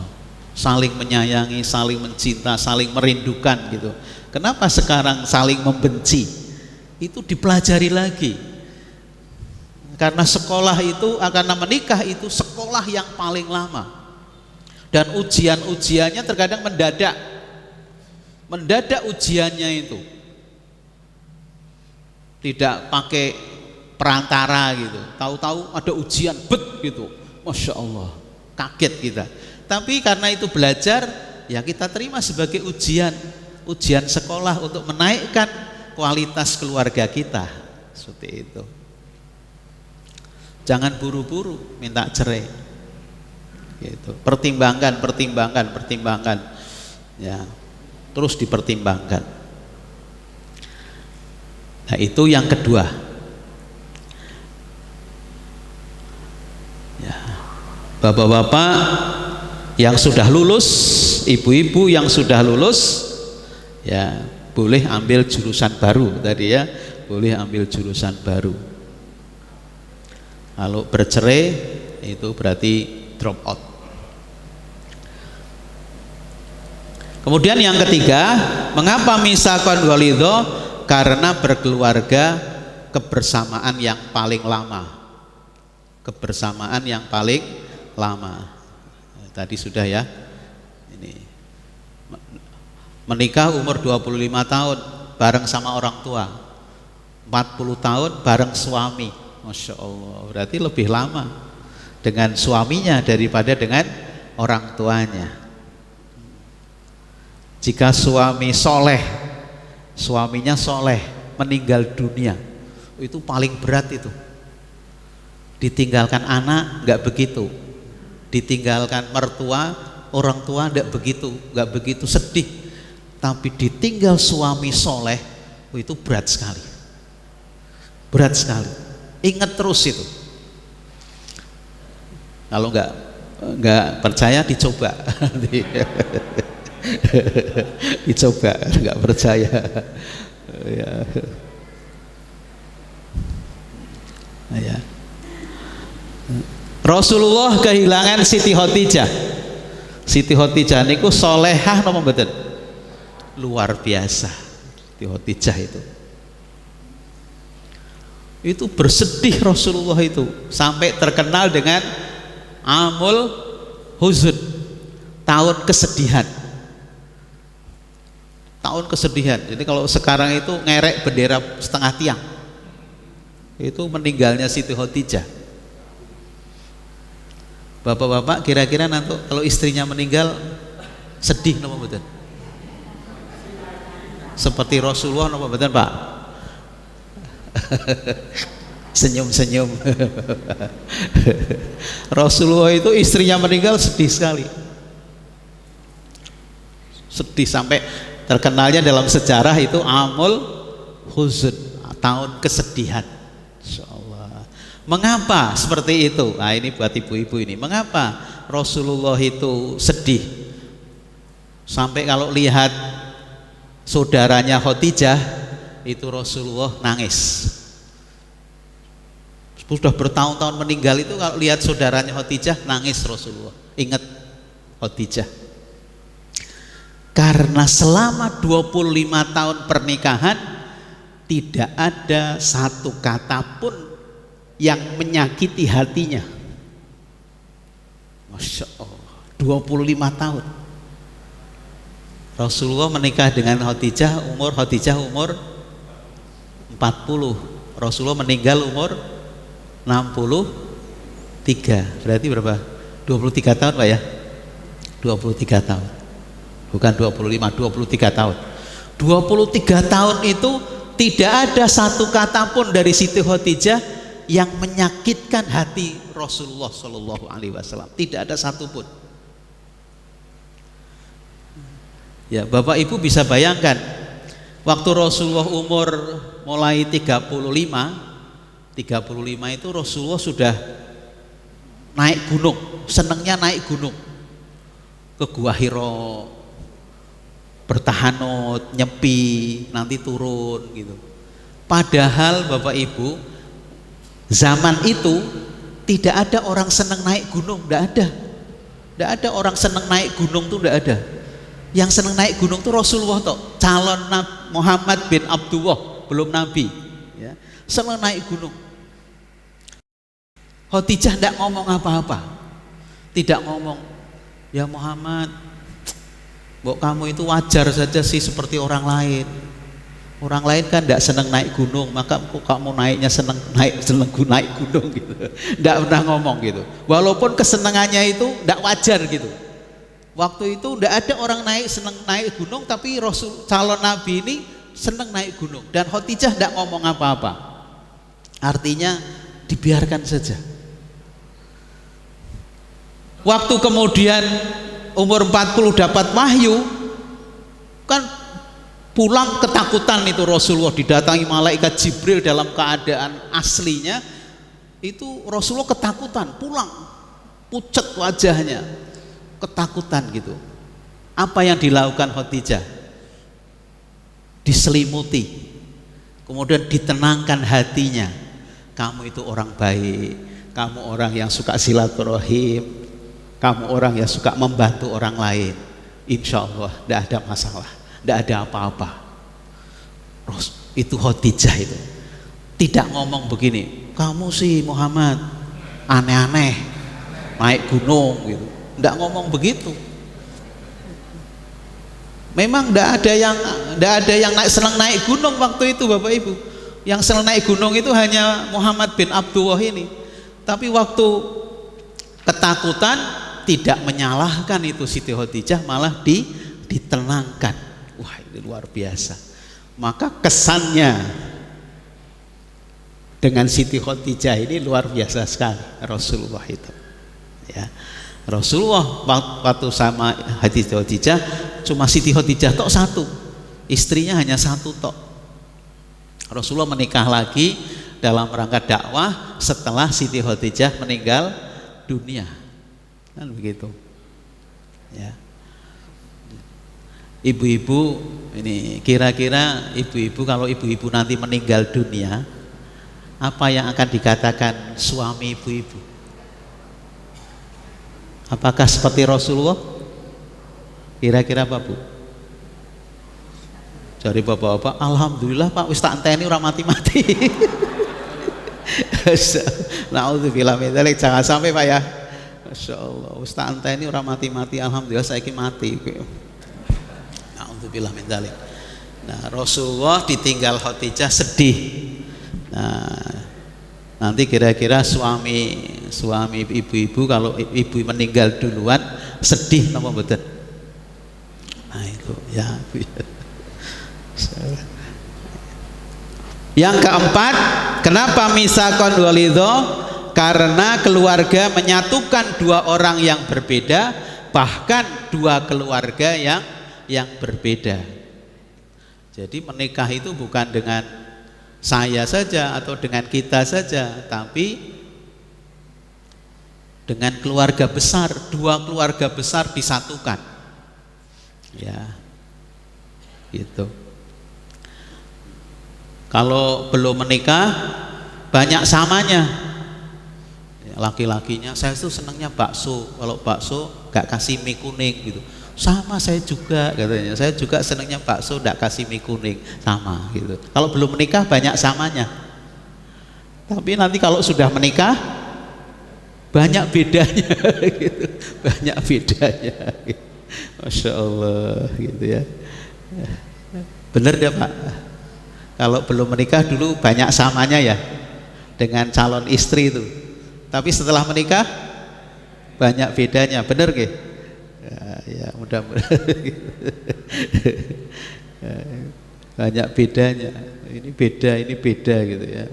saling menyayangi, saling mencinta, saling merindukan gitu. Kenapa sekarang saling membenci? Itu dipelajari lagi. Karena sekolah itu, karena menikah itu sekolah yang paling lama. Dan ujian-ujiannya terkadang mendadak. Mendadak ujiannya itu. Tidak pakai perantara gitu, tahu-tahu ada ujian gitu, Masya Allah, kaget kita. Tapi karena itu belajar, ya kita terima sebagai ujian sekolah untuk menaikkan kualitas keluarga kita. seperti itu. Jangan buru-buru minta cerai. Gitu. Pertimbangkan ya, terus dipertimbangkan. Nah, itu yang kedua ya. Bapak-bapak yang sudah lulus, ibu-ibu yang sudah lulus ya, boleh ambil jurusan baru tadi ya, boleh ambil jurusan baru. Kalau bercerai itu berarti drop out. Kemudian yang ketiga, mengapa misakon walidho? Karena berkeluarga kebersamaan yang paling lama. Kebersamaan yang paling lama. Tadi sudah ya. Ini menikah umur 25 tahun bareng sama orang tua. 40 tahun bareng suami. Masya Allah, berarti lebih lama dengan suaminya daripada dengan orang tuanya. Jika suami soleh, suaminya soleh, meninggal dunia, itu paling berat itu. Ditinggalkan anak nggak begitu, ditinggalkan mertua, orang tua nggak begitu sedih. Tapi ditinggal suami soleh, itu berat sekali, berat sekali. Ingat terus itu. Kalau nggak percaya dicoba, dicoba, nggak percaya. Ya. Ya. Rasulullah kehilangan Siti Khadijah. Siti Khadijah niku solehah napa mboten? Luar biasa. Siti Khadijah itu bersedih Rasulullah itu sampai terkenal dengan Amul Huzn, tahun kesedihan. Tahun kesedihan. Jadi kalau sekarang itu ngerek bendera setengah tiang. Itu meninggalnya Siti Khadijah. Bapak-bapak kira-kira nanti kalau istrinya meninggal sedih napa mboten? Seperti Rasulullah napa mboten, Pak? Senyum-senyum. Rasulullah itu istrinya meninggal sedih sekali, sedih sampai terkenalnya dalam sejarah itu Amul Huzn, tahun kesedihan. Insyaallah. Mengapa seperti itu? Nah, ini buat ibu-ibu ini. Mengapa Rasulullah itu sedih sampai kalau lihat saudaranya Khadijah itu Rasulullah nangis. Sudah bertahun-tahun meninggal itu kalau lihat saudaranya Khadijah nangis Rasulullah. Ingat Khadijah. Karena selama 25 tahun pernikahan tidak ada satu kata pun yang menyakiti hatinya. Masya Allah, 25 tahun Rasulullah menikah dengan Khadijah umur 40, Rasulullah meninggal umur 63. Berarti berapa? 23 tahun Pak ya? 23 tahun. Bukan 25, 23 tahun. 23 tahun itu tidak ada satu kata pun dari Siti Khadijah yang menyakitkan hati Rasulullah Shallallahu Alaihi Wasallam. Tidak ada satu pun. Ya, Bapak Ibu bisa bayangkan waktu Rasulullah umur mulai 35 itu Rasulullah sudah naik gunung, senengnya naik gunung ke Gua Hiro, bertahanut, nyepi, nanti turun gitu. Padahal Bapak Ibu zaman itu tidak ada orang seneng naik gunung, tidak ada orang seneng naik gunung tuh, tidak ada. Yang seneng naik gunung tuh Rasulullah toh, calon Muhammad bin Abdullah, belum Nabi ya, seneng naik gunung. Khadijah tidak ngomong apa-apa, tidak ngomong, ya Muhammad, mbok kamu itu wajar saja sih seperti orang lain. Orang lain kan tidak seneng naik gunung, maka kamu naiknya seneng naik gunung gitu. Tidak pernah ngomong gitu. Walaupun kesenangannya itu tidak wajar gitu. Waktu itu tidak ada orang seneng naik gunung, tapi Rasul calon Nabi ini seneng naik gunung. Dan Khadijah tidak ngomong apa-apa. Artinya dibiarkan saja. Waktu kemudian umur 40 dapat wahyu, kan pulang ketakutan itu Rasulullah, didatangi malaikat Jibril dalam keadaan aslinya. Itu Rasulullah ketakutan, pulang pucat wajahnya, ketakutan gitu. Apa yang dilakukan Khadijah? Diselimuti, kemudian ditenangkan hatinya. Kamu itu orang baik, kamu orang yang suka silaturahim, kamu orang yang suka membantu orang lain. Insya Allah tidak ada masalah, tidak ada apa-apa. Itu Khadijah itu tidak ngomong begini, kamu sih Muhammad aneh-aneh naik gunung gitu, tidak ngomong begitu. Memang tidak ada yang senang naik gunung waktu itu Bapak Ibu. Yang senang naik gunung itu hanya Muhammad bin Abdullah ini. Tapi waktu ketakutan tidak menyalahkan itu Siti Khadijah, malah ditenangkan. Wah, ini luar biasa. Maka kesannya dengan Siti Khadijah ini luar biasa sekali Rasulullah itu. Ya. Rasulullah waktu sama Siti Khadijah cuma Siti Khadijah tok satu, istrinya hanya satu tok. Rasulullah menikah lagi dalam rangka dakwah setelah Siti Khadijah meninggal dunia, kan begitu. Ya. Ibu-ibu ini, kira-kira ibu-ibu kalau ibu-ibu nanti meninggal dunia, apa yang akan dikatakan suami ibu-ibu? Apakah seperti Rasulullah? Kira-kira apa Bu? Dari bapak-bapak, alhamdulillah Pak, wis tak enteni ora mati-mati. Nauzubillah min dzalik, jangan sampai Pak ya. Masyaallah, wis tak enteni ora mati-mati, alhamdulillah saiki mati. Nauzubillah min dzalik. Nah, Rasulullah ditinggal Khadijah sedih. Nah, nanti kira-kira suami ibu-ibu kalau ibu meninggal duluan sedih napa mboten? Nah, itu ya. Yang keempat, kenapa misakon walidho? Karena keluarga menyatukan dua orang yang berbeda, bahkan dua keluarga yang berbeda. Jadi menikah itu bukan dengan saya saja atau dengan kita saja, tapi dengan keluarga besar, dua keluarga besar disatukan. Ya, gitu. Kalau belum menikah banyak samanya. Laki-lakinya, saya tuh senangnya bakso. Kalau bakso gak kasih mie kuning gitu. Sama saya juga katanya. Saya juga senangnya bakso gak kasih mie kuning, sama gitu. Kalau belum menikah banyak samanya. Tapi nanti kalau sudah menikah banyak bedanya gitu. Banyak bedanya. Gitu. Masya Allah gitu ya. Bener ya Pak? Kalau belum menikah dulu banyak samanya ya dengan calon istri itu, tapi setelah menikah banyak bedanya, bener gak? Ya mudah-mudahan banyak bedanya, ini beda gitu ya.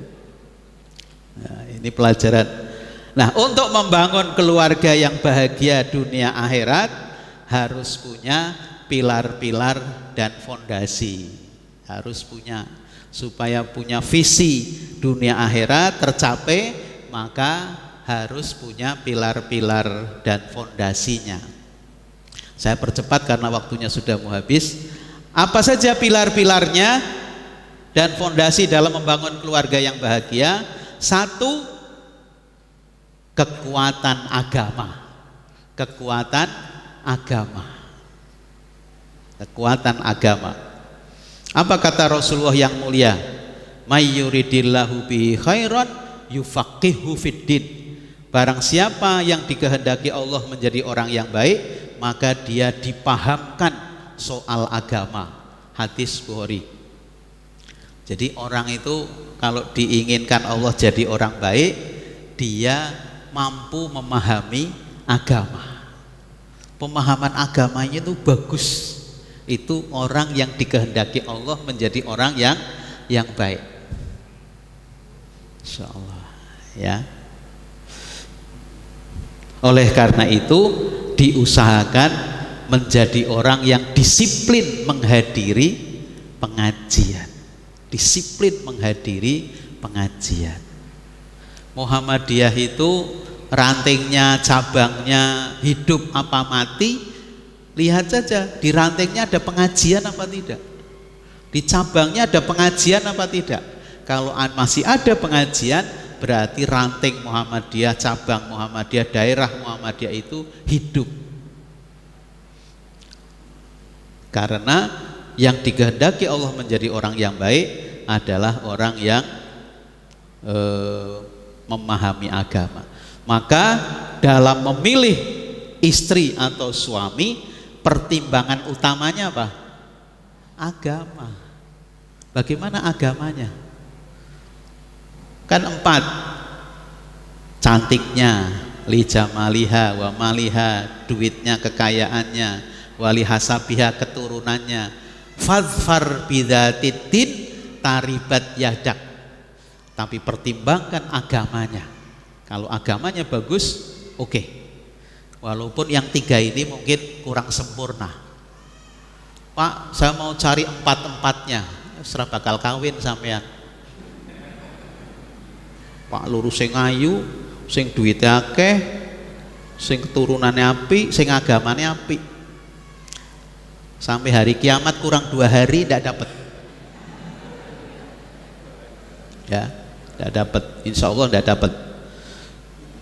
Nah, ini pelajaran. Nah, untuk membangun keluarga yang bahagia dunia akhirat harus punya pilar-pilar dan fondasi, harus punya. Supaya punya visi dunia akhirat tercapai, maka harus punya pilar-pilar dan fondasinya. Saya percepat karena waktunya sudah mau habis. Apa saja pilar-pilarnya dan fondasi dalam membangun keluarga yang bahagia? Satu, kekuatan agama. Kekuatan agama. Kekuatan agama. Apa kata Rasulullah yang mulia? May yuridillahu bihi khairan yufaqihu fiddin. Barang siapa yang dikehendaki Allah menjadi orang yang baik, maka dia dipahamkan soal agama. Hadis Bukhari. Jadi orang itu kalau diinginkan Allah jadi orang baik, dia mampu memahami agama. Pemahaman agamanya itu bagus. Itu orang yang dikehendaki Allah menjadi orang yang baik. Insyaallah ya. Oleh karena itu diusahakan menjadi orang yang disiplin menghadiri pengajian. Disiplin menghadiri pengajian. Muhammadiyah itu rantingnya, cabangnya, hidup apa mati, lihat saja di rantingnya ada pengajian apa tidak, di cabangnya ada pengajian apa tidak. Kalau masih ada pengajian, berarti ranting Muhammadiyah, cabang Muhammadiyah, daerah Muhammadiyah itu hidup. Karena yang dikehendaki Allah menjadi orang yang baik adalah orang yang memahami agama. Maka dalam memilih istri atau suami, pertimbangan utamanya apa? Agama. Bagaimana agamanya? Kan 4, cantiknya, li jamaliha wa maliha, duitnya, kekayaannya, wali hasabiha, keturunannya, fadfar bidzatiddin taribat yadak. Tapi pertimbangkan agamanya. Kalau agamanya bagus, oke. Walaupun yang 3 ini mungkin kurang sempurna. Pak, saya mau cari 4-4-nya, serah bakal kawin sampean. Pak lurus sing ayu, sing duwite akeh, sing keturunannya apik, sing agamane apik. Sampai hari kiamat kurang 2 hari tidak dapat. Ya, tidak dapat. Insya Allah tidak dapat.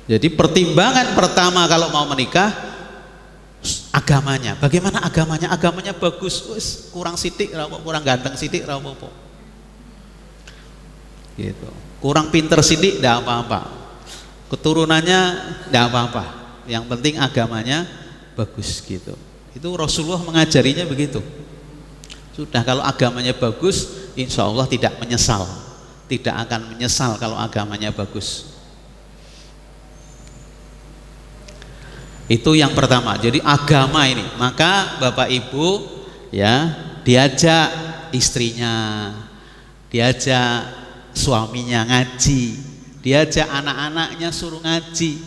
Jadi pertimbangan pertama kalau mau menikah, agamanya. Bagaimana agamanya? Agamanya bagus, kurang sidik, kurang ganteng sidik, rapopo. Gitu. Kurang pinter sidik, tidak apa-apa. Keturunannya tidak apa-apa. Yang penting agamanya bagus gitu. Itu Rasulullah mengajarinya begitu. Sudah, kalau agamanya bagus, insya Allah tidak menyesal. Tidak akan menyesal kalau agamanya bagus. Itu yang pertama. Jadi agama ini, maka Bapak Ibu ya diajak istrinya, diajak suaminya ngaji, diajak anak-anaknya suruh ngaji,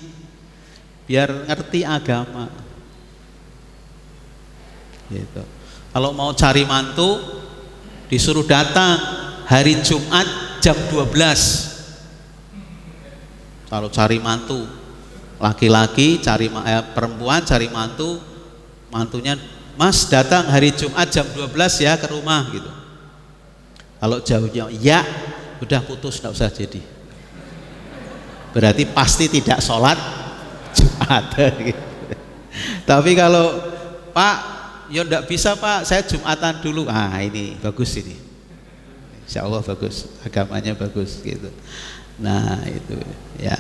biar ngerti agama. Gitu. Kalau mau cari mantu, disuruh datang hari Jumat jam 12. Kalau cari mantu laki-laki, cari perempuan cari mantu, mantunya, Mas datang hari Jumat jam 12 ya ke rumah gitu. Kalau jauhnya ya, udah putus, enggak usah jadi. Berarti pasti tidak sholat Jumat. Tapi kalau Pak, ya enggak bisa Pak, saya Jumatan dulu. Ah ini bagus ini. Insya Allah bagus, agamanya bagus gitu. Nah itu ya.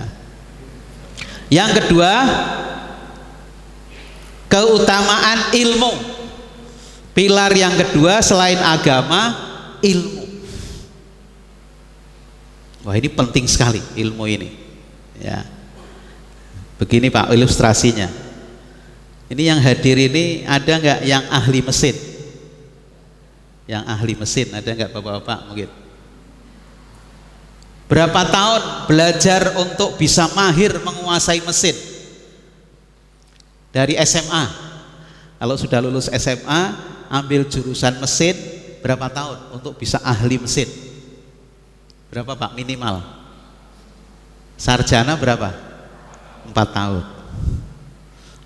Yang kedua, keutamaan ilmu. Pilar yang kedua selain agama, ilmu. Wah ini penting sekali ilmu ini. Ya. Begini Pak ilustrasinya. Ini yang hadir ini ada nggak yang ahli mesin? Yang ahli mesin ada nggak Bapak-bapak mungkin? Berapa tahun belajar untuk bisa mahir menguasai mesin? Dari SMA. Kalau sudah lulus SMA, ambil jurusan mesin, berapa tahun untuk bisa ahli mesin? Berapa Pak minimal? Sarjana berapa? 4 tahun.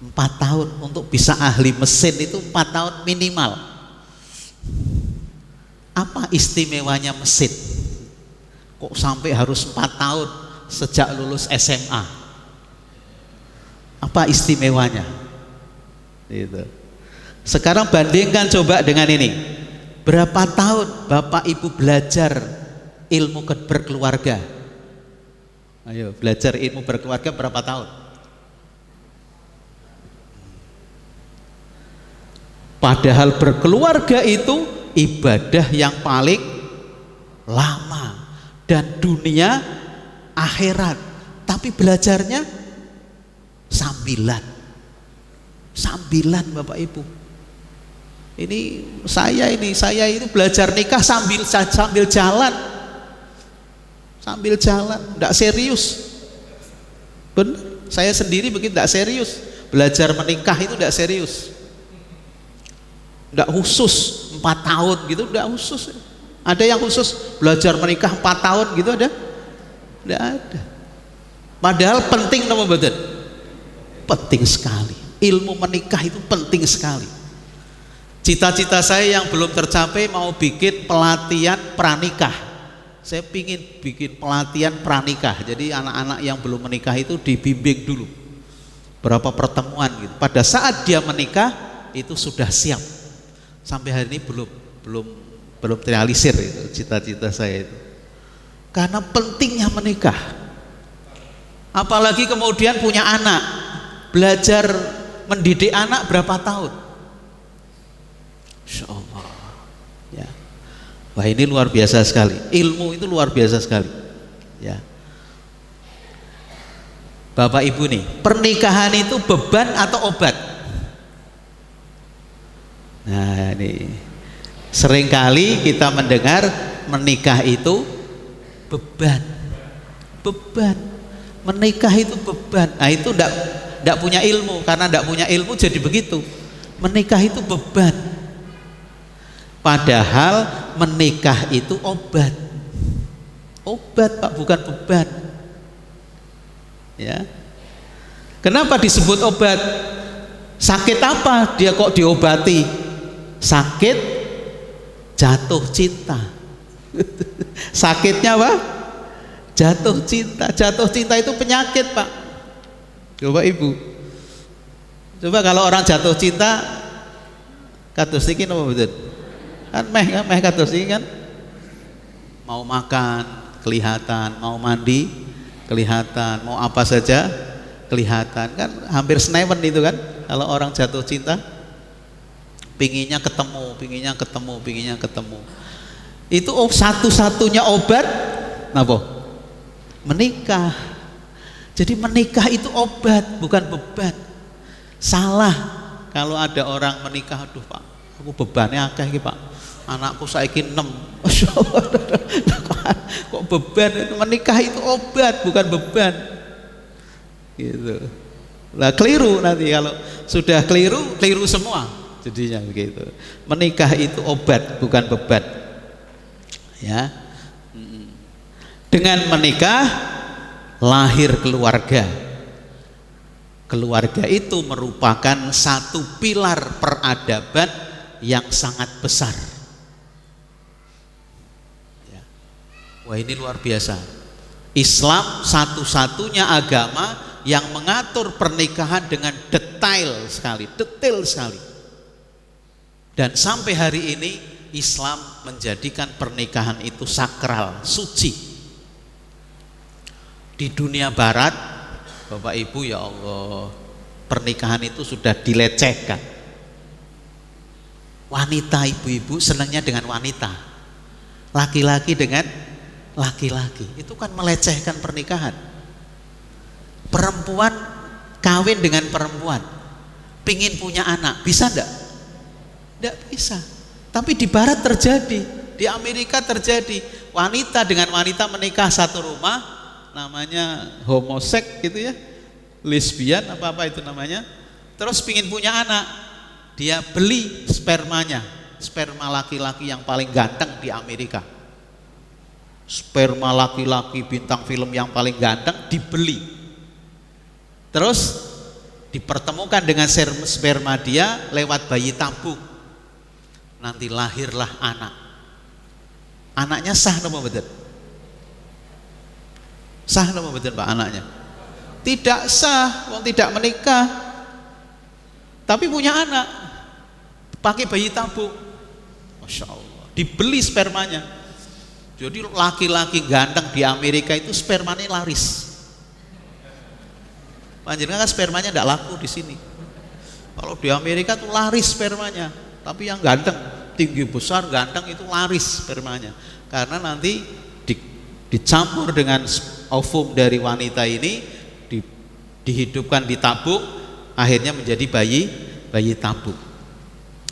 4 tahun untuk bisa ahli mesin itu 4 tahun minimal. Apa istimewanya mesin? Kok sampai harus 4 tahun sejak lulus SMA? Apa istimewanya? Gitu. Sekarang bandingkan coba dengan ini. Berapa tahun Bapak Ibu belajar ilmu berkeluarga? Ayo, belajar ilmu berkeluarga berapa tahun? Padahal berkeluarga itu ibadah yang paling lama dan dunia akhirat, tapi belajarnya sambilan Bapak Ibu. Saya itu belajar nikah sambil jalan, sambil jalan, tidak serius. Benar, saya sendiri begitu, tidak serius. Belajar menikah itu tidak serius, tidak khusus 4 tahun gitu, tidak khusus. Ada yang khusus belajar menikah 4 tahun gitu ada? Tidak ada. Padahal penting nama betul, penting sekali. Ilmu menikah itu penting sekali. Cita-cita saya yang belum tercapai mau bikin pelatihan pranikah. Saya pingin bikin pelatihan pranikah. Jadi anak-anak yang belum menikah itu dibimbing dulu berapa pertemuan gitu. Pada saat dia menikah itu sudah siap. Sampai hari ini belum terrealisir itu cita-cita saya itu. Karena pentingnya menikah. Apalagi kemudian punya anak, belajar mendidik anak berapa tahun? Insya Allah. Ya. Wah, ini luar biasa sekali. Ilmu itu luar biasa sekali. Ya. Bapak Ibu nih, pernikahan itu beban atau obat? Nah, ini seringkali kita mendengar menikah itu beban. Beban. Menikah itu beban. Nah, itu enggak punya ilmu. Karena enggak punya ilmu jadi begitu. Menikah itu beban. Padahal menikah itu obat. Obat, Pak, bukan beban. Ya. Kenapa disebut obat? Sakit apa dia kok diobati? Sakit jatuh cinta. Sakitnya apa? Jatuh cinta. Jatuh cinta itu penyakit, Pak. Coba Ibu. Coba kalau orang jatuh cinta kados iki napa mboten? Kan meh kados iki kan. Mau makan kelihatan, mau mandi kelihatan, mau apa saja kelihatan, kan hampir senewen itu kan. Kalau orang jatuh cinta pinginnya ketemu. Itu satu-satunya obat apa? Menikah. Jadi menikah itu obat, bukan beban. Salah kalau ada orang menikah, aduh Pak, aku bebannya akeh iki Pak, anakku saiki 6. Kok beban? Menikah itu obat, bukan beban. Gitu. Lah keliru nanti kalau sudah keliru semua jadinya begitu. Menikah itu obat, bukan beban. Ya. Dengan menikah lahir keluarga. Keluarga itu merupakan satu pilar peradaban yang sangat besar. Ya. Wah, ini luar biasa. Islam satu-satunya agama yang mengatur pernikahan dengan detail sekali. Dan sampai hari ini Islam menjadikan pernikahan itu sakral, suci. Di dunia barat, Bapak Ibu, ya Allah, pernikahan itu sudah dilecehkan. Wanita, ibu-ibu senangnya dengan wanita, laki-laki dengan laki-laki. Itu kan melecehkan pernikahan. Perempuan kawin dengan perempuan, pingin punya anak, bisa enggak? Enggak bisa. Tapi di barat terjadi, di Amerika terjadi, wanita dengan wanita menikah satu rumah, namanya homoseks gitu ya, lesbian apa itu namanya. Terus pingin punya anak, dia beli spermanya, sperma laki-laki yang paling ganteng di Amerika, sperma laki-laki bintang film yang paling ganteng dibeli, terus dipertemukan dengan sperma dia lewat bayi tabung, nanti lahirlah anak. Anaknya sah apa betul? Sah apa betul Pak anaknya? Tidak sah, wong tidak menikah, tapi punya anak, pakai bayi tabung. Masya Allah, dibeli spermanya. Jadi laki-laki ganteng di Amerika itu spermanya laris. Panjenengan kan spermanya tidak laku di sini. Kalau di Amerika tuh laris spermanya, tapi yang ganteng, tinggi besar, ganteng itu laris spermanya, karena nanti dicampur dengan ovum dari wanita ini, dihidupkan di tabung, akhirnya menjadi bayi tabung.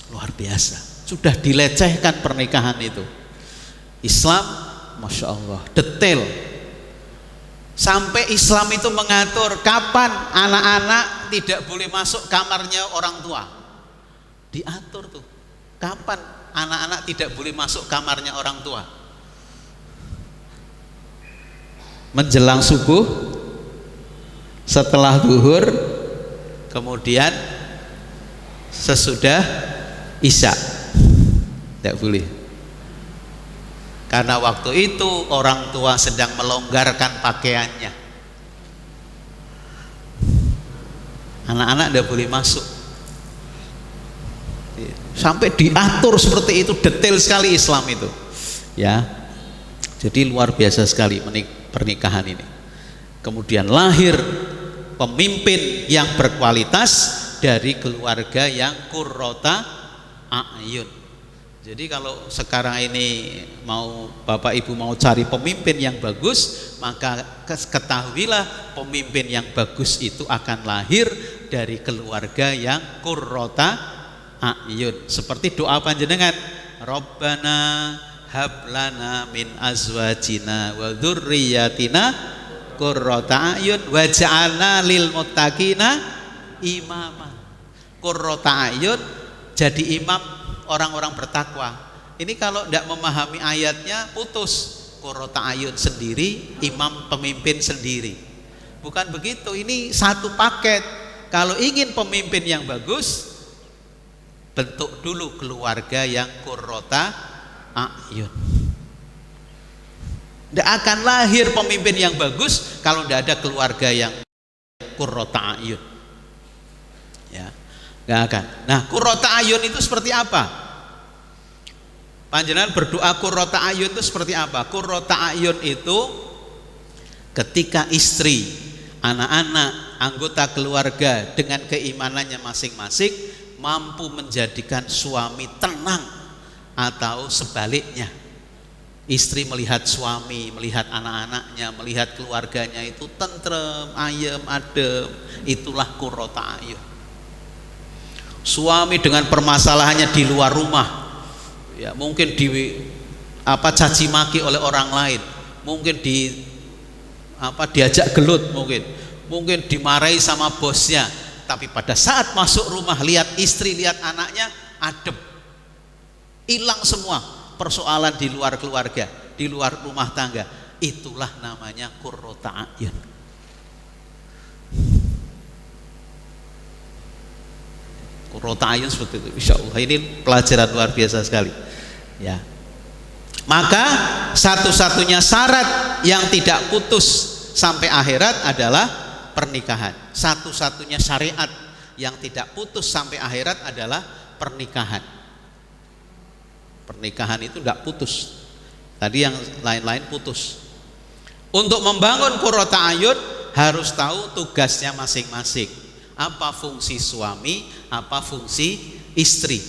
Luar biasa. Sudah dilecehkan pernikahan itu. Islam, Masya Allah, detail. Sampai Islam itu mengatur kapan anak-anak tidak boleh masuk kamarnya orang tua. Diatur tuh. Kapan anak-anak tidak boleh masuk kamarnya orang tua? Menjelang subuh, setelah zuhur, kemudian sesudah isya. Tidak boleh. Karena waktu itu orang tua sedang melonggarkan pakaiannya. Anak-anak tidak boleh masuk. Sampai diatur seperti itu, detail sekali Islam itu. Ya. Jadi luar biasa sekali pernikahan ini. Kemudian lahir pemimpin yang berkualitas dari keluarga yang qurrata a'yun. Jadi kalau sekarang ini mau Bapak Ibu mau cari pemimpin yang bagus, maka ketahuilah pemimpin yang bagus itu akan lahir dari keluarga yang qurrata a'yun. Seperti doa panjenengan, Rabbana hablana min azwajina wa dzurriyyatina qurrata a'yun waj'alna lil muttaqina imama. Qurrata a'yun, jadi imam orang-orang bertakwa. Ini kalau tidak memahami ayatnya putus. Qurrata a'yun sendiri, imam pemimpin sendiri. Bukan begitu, ini satu paket. Kalau ingin pemimpin yang bagus, bentuk dulu keluarga yang qurrata a'yun. Tidak akan lahir pemimpin yang bagus kalau tidak ada keluarga yang qurrata a'yun. Ya, nggak akan. Nah, qurrata a'yun itu seperti apa? Panjenengan berdoa qurrata a'yun itu seperti apa? Qurrata a'yun itu ketika istri, anak-anak, anggota keluarga dengan keimanannya masing-masing mampu menjadikan suami tenang, atau sebaliknya, istri melihat suami, melihat anak-anaknya, melihat keluarganya itu tentrem, ayem, adem, itulah qurrata a'yun. Suami dengan permasalahannya di luar rumah, ya mungkin caci maki oleh orang lain, mungkin diajak gelut, mungkin dimarahi sama bosnya, tapi pada saat masuk rumah lihat istri, lihat anaknya, adem, hilang semua persoalan di luar keluarga, di luar rumah tangga. Itulah namanya qurrata a'yun. Qurrata a'yun seperti itu. Insyaallah ini pelajaran luar biasa sekali. Ya. Maka satu-satunya syarat yang tidak putus sampai akhirat adalah pernikahan. Satu-satunya syariat yang tidak putus sampai akhirat adalah pernikahan. Pernikahan itu tidak putus. Tadi yang lain-lain putus. Untuk membangun qurrata a'yun harus tahu tugasnya masing-masing. Apa fungsi suami, apa fungsi istri.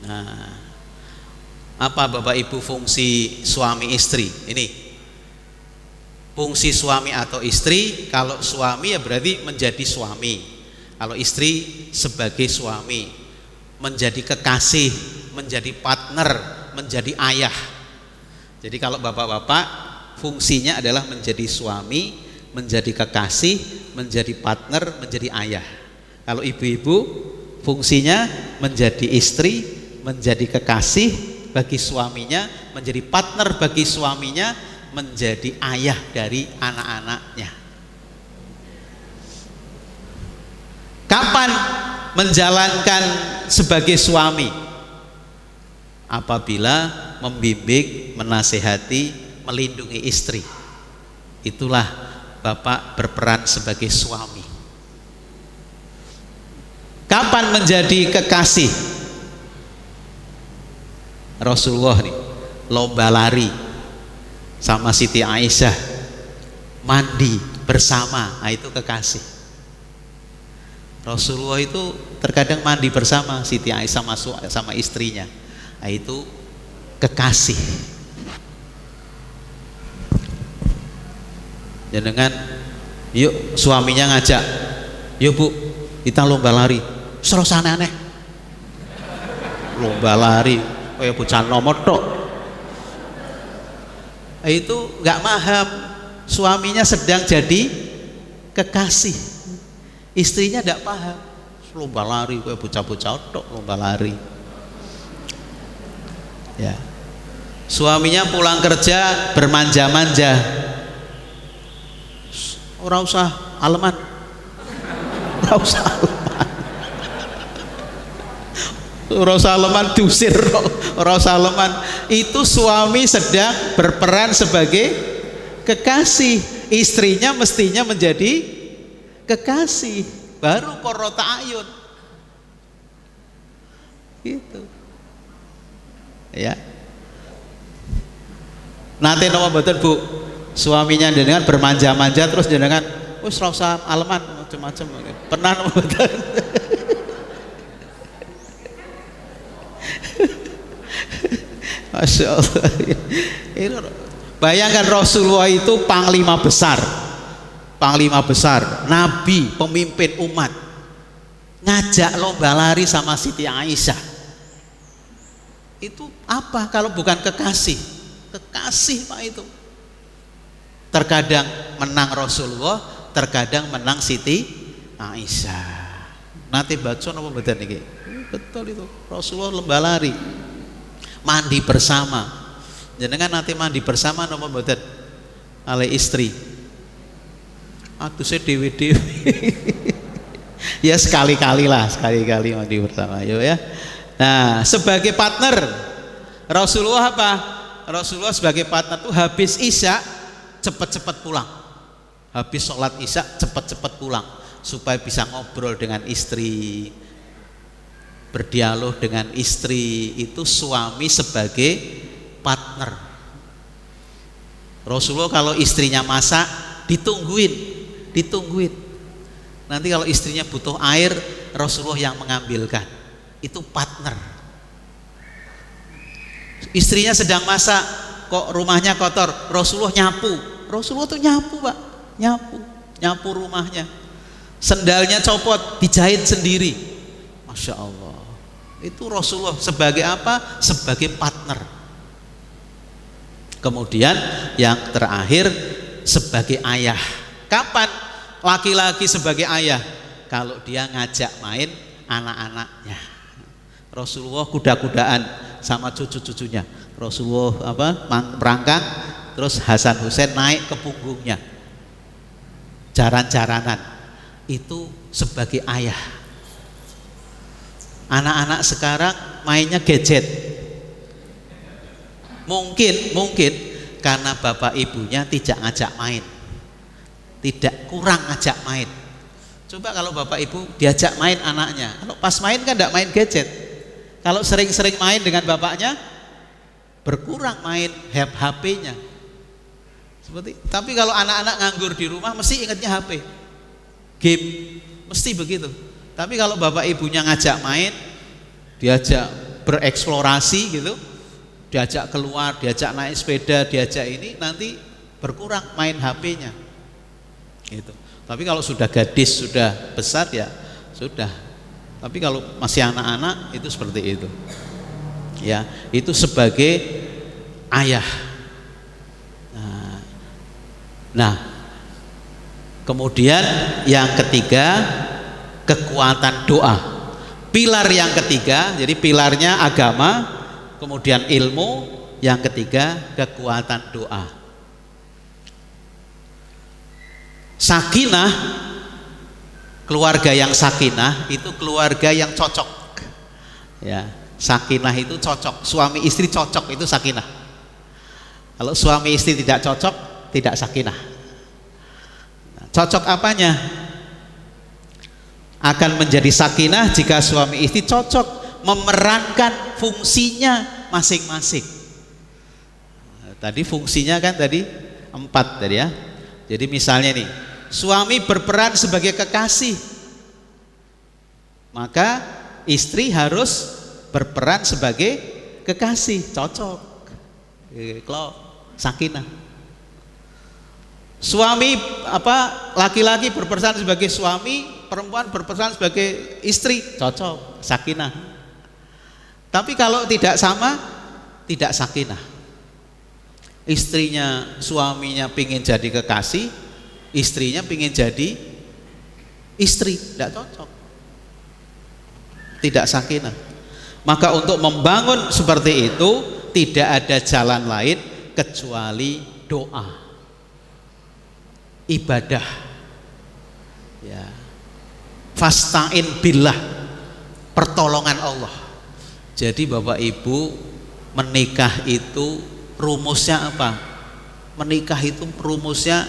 Nah, apa Bapak Ibu fungsi suami istri? Ini fungsi suami atau istri. Kalau suami ya berarti menjadi suami. Kalau istri sebagai suami, menjadi kekasih, menjadi partner, menjadi ayah. Jadi kalau bapak-bapak fungsinya adalah menjadi suami, menjadi kekasih, menjadi partner, menjadi ayah. Kalau ibu-ibu fungsinya menjadi istri, menjadi kekasih bagi suaminya, menjadi partner bagi suaminya, menjadi ayah dari anak-anaknya. Kapan menjalankan sebagai suami? Apabila membimbing, menasehati, melindungi istri. Itulah bapak berperan sebagai suami. Kapan menjadi kekasih? Rasulullah nih lomba lari sama Siti Aisyah, mandi bersama, nah itu kekasih. Rasulullah itu terkadang mandi bersama Siti Aisyah masuk sama istrinya, nah itu kekasih. Jangan yuk suaminya ngajak, yuk bu kita lomba lari, serosane aneh lomba lari kayak bocah nomor tok, itu nggak paham suaminya sedang jadi kekasih, istrinya tidak paham, lomba lari, kayak bocah-bocah tok lomba lari. Ya, suaminya pulang kerja bermanja-manja, ora usah aleman, ora usah aleman, ora usah aleman, diusir, ora usah aleman. Itu suami sedang berperan sebagai kekasih, istrinya mestinya menjadi kekasih, baru qurrata ayun. Gitu. Ya. Nanti nama mboten Bu, suaminya jenengan bermanja-manja terus jenengan wis ora usah aleman macam-macam. Pernah nama mboten? Masya Allah. Bayangkan Rasulullah itu panglima besar, Nabi, pemimpin umat, ngajak lomba lari sama Siti Aisyah. Itu apa kalau bukan kekasih? Kekasih Pak itu. Terkadang menang Rasulullah, terkadang menang Siti Aisyah. Nanti baca apa betul nih? Betul itu. Rasulullah lomba lari, mandi bersama. Jenengan nanti mandi bersama apa betul? Ale istri. Aku saya dewi. Ya sekali-kali mandi bersama, yuk ya. Nah, sebagai partner Rasulullah apa? Rasulullah sebagai partner tuh habis isya cepat-cepat pulang. Habis sholat isya cepat-cepat pulang supaya bisa ngobrol dengan istri, berdialog dengan istri. Itu suami sebagai partner. Rasulullah kalau istrinya masak ditungguin. Nanti kalau istrinya butuh air, Rasulullah yang mengambilkan. Itu partner. Istrinya sedang masak, kok rumahnya kotor, Rasulullah nyapu. Rasulullah tuh nyapu Pak, nyapu rumahnya. Sendalnya copot, dijahit sendiri. Masya Allah. Itu Rasulullah sebagai apa? Sebagai partner. Kemudian yang terakhir sebagai ayah. Kapan laki-laki sebagai ayah? Kalau dia ngajak main anak-anaknya. Rasulullah kuda-kudaan sama cucu-cucunya. Rasulullah merangkak, terus Hasan Husain naik ke punggungnya. Jaran-jaranan. Itu sebagai ayah. Anak-anak sekarang mainnya gadget. Mungkin karena bapak ibunya tidak ngajak main. Tidak kurang ngajak main. Coba kalau bapak ibu diajak main anaknya. Kalau pas main kan tidak main gadget. Kalau sering-sering main dengan bapaknya, berkurang main HP-nya. Tapi kalau anak-anak nganggur di rumah, mesti ingatnya HP, game, mesti begitu. Tapi kalau bapak ibunya ngajak main, diajak bereksplorasi gitu, diajak keluar, diajak naik sepeda, diajak ini, nanti berkurang main HP-nya. Gitu. Tapi kalau sudah gadis, sudah besar ya sudah. Tapi kalau masih anak-anak itu seperti itu. Ya, itu sebagai ayah. Nah, kemudian yang ketiga kekuatan doa. Pilar yang ketiga, jadi pilarnya agama, kemudian ilmu, yang ketiga kekuatan doa. Sakinah, keluarga yang sakinah itu keluarga yang cocok. Ya, sakinah itu cocok, suami istri cocok itu sakinah. Kalau suami istri tidak cocok, tidak sakinah. Nah, cocok apanya? Akan menjadi sakinah jika suami istri cocok memerankan fungsinya masing-masing. Nah, tadi fungsinya kan tadi 4 tadi ya. Jadi misalnya nih, suami berperan sebagai kekasih, maka istri harus berperan sebagai kekasih, cocok, sakinah. Suami laki-laki berperan sebagai suami, perempuan berperan sebagai istri, cocok, sakinah. Tapi kalau tidak sama, tidak sakinah. Istrinya, suaminya pingin jadi kekasih, istrinya pingin jadi istri, tidak cocok, tidak sakinah. Maka untuk membangun seperti itu tidak ada jalan lain kecuali doa, ibadah, ya, fasta'in billah, pertolongan Allah. Jadi Bapak Ibu, menikah itu rumusnya apa? Menikah itu rumusnya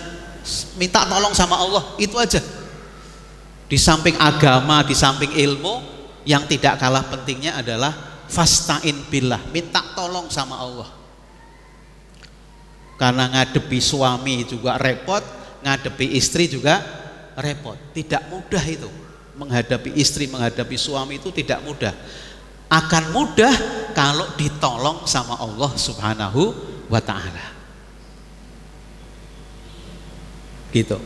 minta tolong sama Allah, itu aja. Di samping agama, di samping ilmu, yang tidak kalah pentingnya adalah fasta'in billah, minta tolong sama Allah. Karena ngadepi suami juga repot, ngadepi istri juga repot. Tidak mudah itu. Menghadapi istri, menghadapi suami itu tidak mudah. Akan mudah kalau ditolong sama Allah Subhanahu wa ta'ala. Gitu.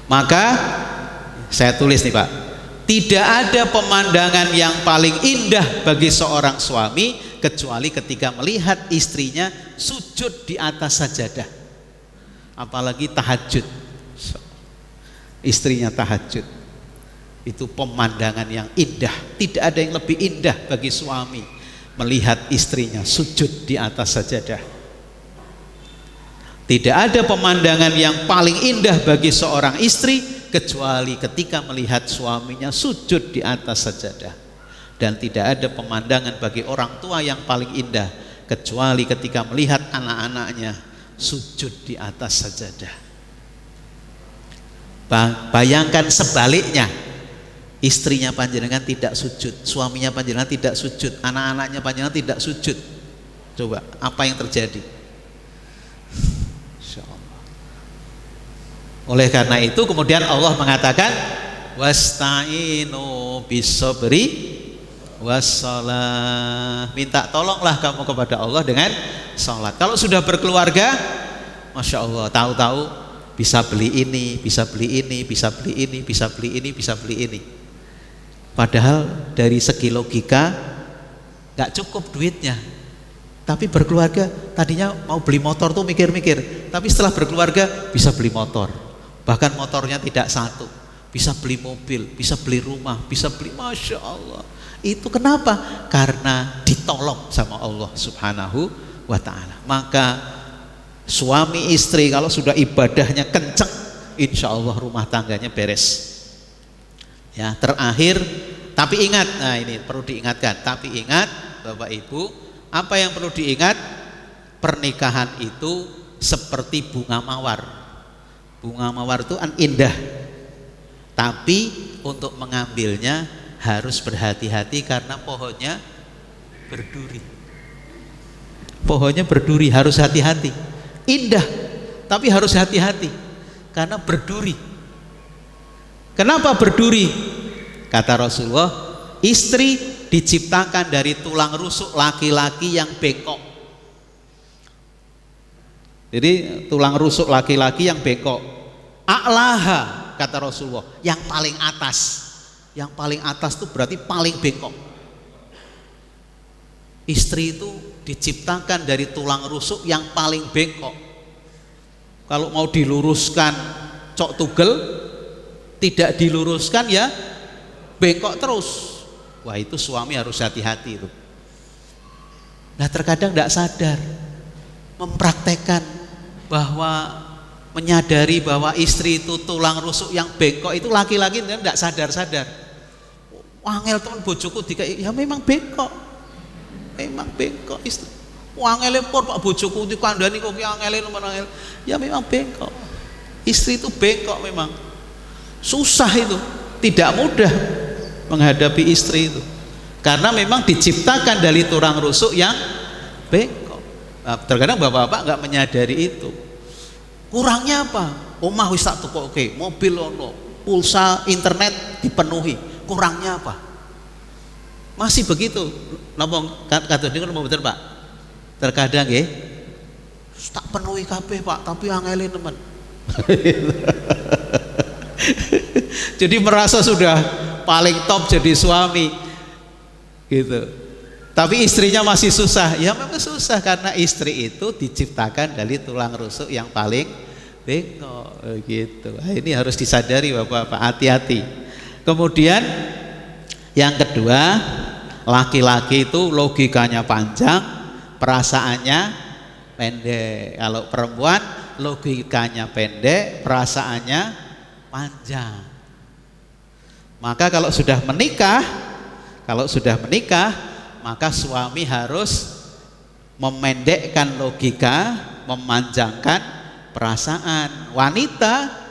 Maka saya tulis nih Pak, tidak ada pemandangan yang paling indah bagi seorang suami kecuali ketika melihat istrinya sujud di atas sajadah, apalagi tahajud. Istrinya tahajud, itu pemandangan yang indah. Tidak ada yang lebih indah bagi suami melihat istrinya sujud di atas sajadah. Tidak ada pemandangan yang paling indah bagi seorang istri kecuali ketika melihat suaminya sujud di atas sajadah. Dan tidak ada pemandangan bagi orang tua yang paling indah kecuali ketika melihat anak-anaknya sujud di atas sajadah. Bayangkan sebaliknya, istrinya panjenengan tidak sujud, suaminya panjenengan tidak sujud, anak-anaknya panjenengan tidak sujud. Coba apa yang terjadi? Oleh karena itu kemudian Allah mengatakan wasta'inu bisabri wassalah, minta tolonglah kamu kepada Allah dengan salat. Kalau sudah berkeluarga, Masya Allah, tahu-tahu bisa beli ini, bisa beli ini, bisa beli ini, bisa beli ini, bisa beli ini. Padahal dari segi logika gak cukup duitnya. Tapi berkeluarga, tadinya mau beli motor tuh mikir-mikir, tapi setelah berkeluarga bisa beli motor. Bahkan motornya tidak satu, bisa beli mobil, bisa beli rumah, bisa beli, Masya Allah. Itu kenapa? Karena ditolong sama Allah Subhanahu wa ta'ala. Maka suami istri kalau sudah ibadahnya kenceng, insya Allah rumah tangganya beres. Ya, terakhir, tapi ingat, nah ini perlu diingatkan, tapi ingat Bapak Ibu, apa yang perlu diingat? Pernikahan itu seperti bunga mawar. Bunga mawar itu indah, tapi untuk mengambilnya harus berhati-hati karena pohonnya berduri. Pohonnya berduri, harus hati-hati. Indah, tapi harus hati-hati karena berduri. Kenapa berduri? Kata Rasulullah, istri diciptakan dari tulang rusuk laki-laki yang bengkok. Jadi tulang rusuk laki-laki yang bengkok. A'laha, kata Rasulullah, yang paling atas. Yang paling atas itu berarti paling bengkok. Istri itu diciptakan dari tulang rusuk yang paling bengkok. Kalau mau diluruskan cok tugel, tidak diluruskan ya bengkok terus. Wah, itu suami harus hati-hati itu. Nah, terkadang tidak sadar mempraktekkan bahwa menyadari bahwa istri itu tulang rusuk yang bengkok itu laki-laki tidak sadar-sadar. Wangel teman bojoku dikai, ya memang bengkok. Memang bengkok istri. Wangel pun Pak bojoku dikandani kok angel teman. Ya memang bengkok. Istri itu bengkok memang. Susah itu, tidak mudah menghadapi istri itu. Karena memang diciptakan dari tulang rusuk yang bengkok. Nah, terkadang bapak-bapak nggak menyadari itu. Kurangnya apa? Omah wis tak tukoke, mobil ono, pulsa internet dipenuhi. Kurangnya apa? Masih begitu. Napa kados niku napa bener, Pak? Terkadang nggih tak penuhi kabeh, Pak, tapi angele teman. Jadi merasa sudah paling top jadi suami. Gitu. Tapi istrinya masih susah. Ya memang susah karena istri itu diciptakan dari tulang rusuk yang paling bengkok gitu. Nah, ini harus disadari Bapak-bapak, hati-hati. Kemudian yang kedua, laki-laki itu logikanya panjang, perasaannya pendek. Kalau perempuan logikanya pendek, perasaannya panjang. Maka kalau sudah menikah, maka suami harus memendekkan logika, memanjangkan perasaan. Wanita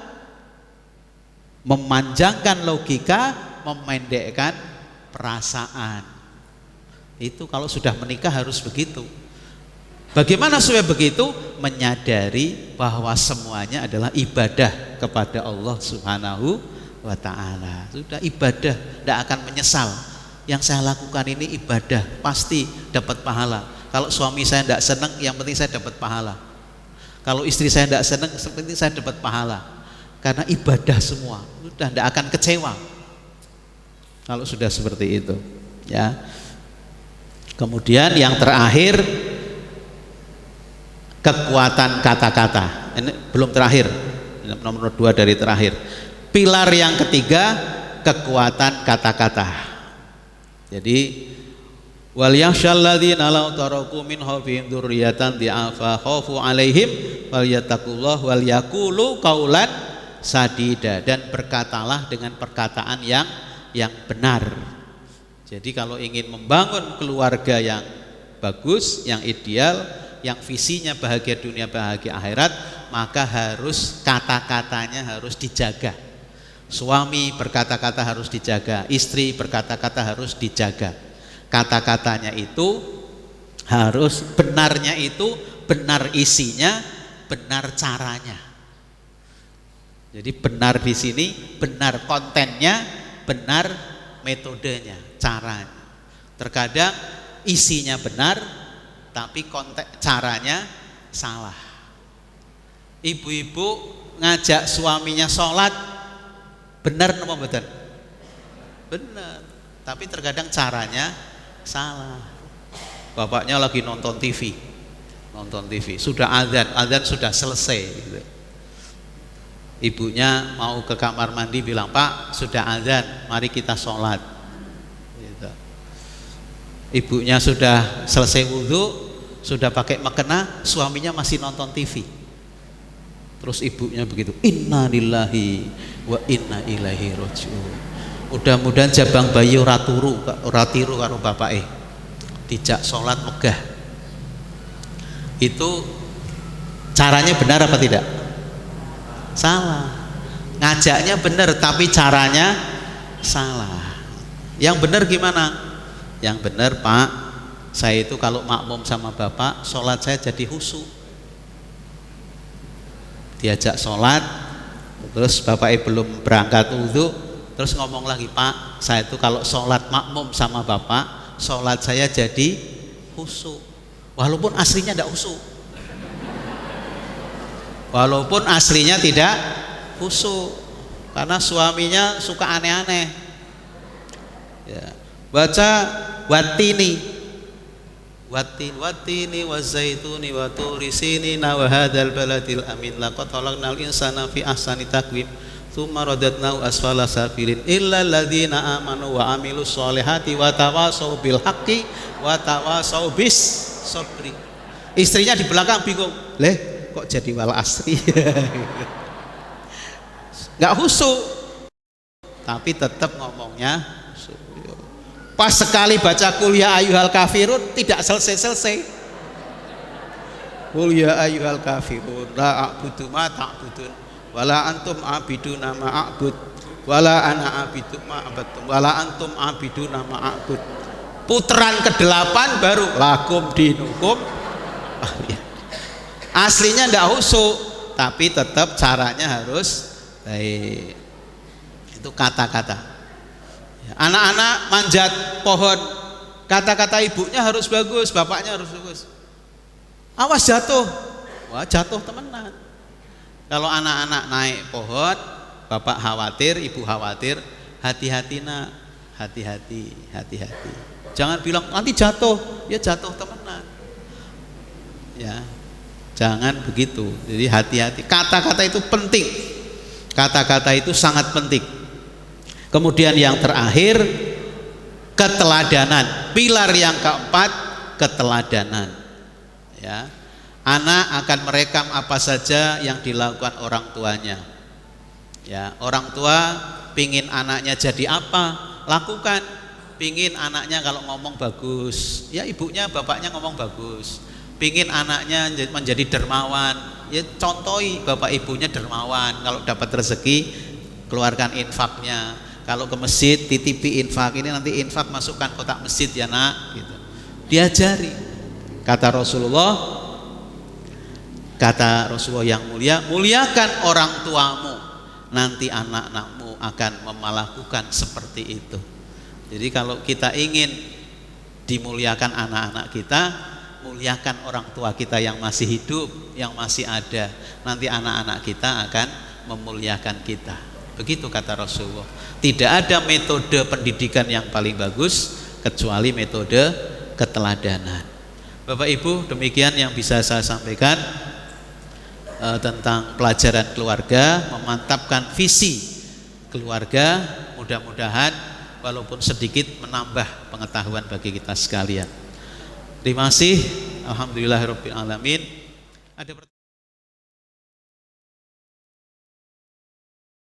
memanjangkan logika, memendekkan perasaan. Itu kalau sudah menikah harus begitu. Bagaimana supaya begitu? Menyadari bahwa semuanya adalah ibadah kepada Allah Subhanahu wa ta'ala. Sudah ibadah, tidak akan menyesal. Yang saya lakukan ini ibadah, pasti dapat pahala. Kalau suami saya tidak senang, yang penting saya dapat pahala. Kalau istri saya tidak senang, yang penting saya dapat pahala. Karena ibadah semua, sudah tidak akan kecewa. Kalau sudah seperti itu, ya. Kemudian yang terakhir, kekuatan kata-kata. Ini belum terakhir, nomor 2 dari terakhir. Pilar yang ketiga, kekuatan kata-kata. Jadi wal yakhshal ladzina law taraku min khalfihim dzurriyyatan di'afa khafu 'alaihim falyattaqullah wal yaqulu qaulan sadida, dan berkatalah dengan perkataan yang benar. Jadi kalau ingin membangun keluarga yang bagus, yang ideal, yang visinya bahagia dunia bahagia akhirat, maka harus kata-katanya harus dijaga. Suami berkata-kata harus dijaga, istri berkata-kata harus dijaga. Kata-katanya itu harus benarnya, itu benar isinya, benar caranya. Jadi benar di sini, benar kontennya, benar metodenya, caranya. Terkadang isinya benar, tapi konten caranya salah. Ibu-ibu ngajak suaminya sholat, benar apa betul? Benar, tapi terkadang caranya salah. Bapaknya lagi nonton TV, sudah azan sudah selesai gitu. Ibunya mau ke kamar mandi bilang, Pak sudah azan, mari kita sholat gitu. Ibunya sudah selesai wudhu, sudah pakai mukena, suaminya masih nonton TV. Terus ibunya begitu, inna lillahi wa inna ilaihi raji'un. Mudah-mudahan jabang bayi ora tiru karo bapake. Dijak sholat megah. Itu caranya benar apa tidak? Salah. Ngajaknya benar tapi caranya salah. Yang benar gimana? Yang benar, Pak, saya itu kalau makmum sama bapak, sholat saya jadi khusyuk. Diajak sholat, terus bapaknya belum berangkat wudhu, terus ngomong lagi, Pak saya itu kalau sholat makmum sama bapak, sholat saya jadi khusyuk. Walaupun aslinya tidak khusyuk, karena suaminya suka aneh-aneh ya. Baca watini wazaituni wa turi sinina wa hadzal baladil amin laqad khalaqnal insana fi ahsani taqwim tsumma radadnahu asfala safilin illa alladziina amanu wa amilus solihati wa tawasau bil haqqi wa tawasau bis sabri. Istrinya di belakang bingung, leh kok jadi wal asri. Nggak khusyuk tapi tetap ngomongnya. Pas sekali baca qul ya ayyuhal kafirun tidak selesai. Qul ya ayyuhal kafirun la a'budu ma ta'budun wala antum abiduna ma a'bud wala ana abidu ma abadtum wala antum abiduna ma a'bud. Putaran ke-8 baru lakum dinukum. Aslinya ndak khusyuk tapi tetap caranya harus baik. Itu kata-kata. Anak-anak manjat pohon, kata-kata ibunya harus bagus, bapaknya harus bagus. Awas jatuh, wah jatuh temenan. Kalau anak-anak naik pohon, bapak khawatir, ibu khawatir, hati-hati nak, hati-hati, hati-hati. Jangan bilang nanti jatuh, ya jatuh temenan. Ya, jangan begitu. Jadi hati-hati. Kata-kata itu penting. Kata-kata itu sangat penting. Kemudian yang terakhir, keteladanan. Pilar yang keempat, keteladanan. Ya, anak akan merekam apa saja yang dilakukan orang tuanya. Ya, orang tua pingin anaknya jadi apa, lakukan. Pingin anaknya kalau ngomong bagus, ya ibunya bapaknya ngomong bagus. Pingin anaknya menjadi dermawan, ya contohi bapak ibunya dermawan. Kalau dapat rezeki, keluarkan infaknya. Kalau ke masjid, titipi infak. Ini nanti infak masukkan kotak masjid ya nak, gitu. Diajari. Kata Rasulullah yang mulia, muliakan orang tuamu, nanti anak-anakmu akan melakukan seperti itu. Jadi kalau kita ingin dimuliakan anak-anak kita, muliakan orang tua kita yang masih hidup, yang masih ada. Nanti anak-anak kita akan memuliakan kita. Begitu kata Rasulullah. Tidak ada metode pendidikan yang paling bagus kecuali metode keteladanan. Bapak Ibu, demikian yang bisa saya sampaikan tentang pelajaran keluarga, memantapkan visi keluarga. Mudah-mudahan walaupun sedikit menambah pengetahuan bagi kita sekalian. Terima kasih. Alhamdulillahirabbil alamin. Ada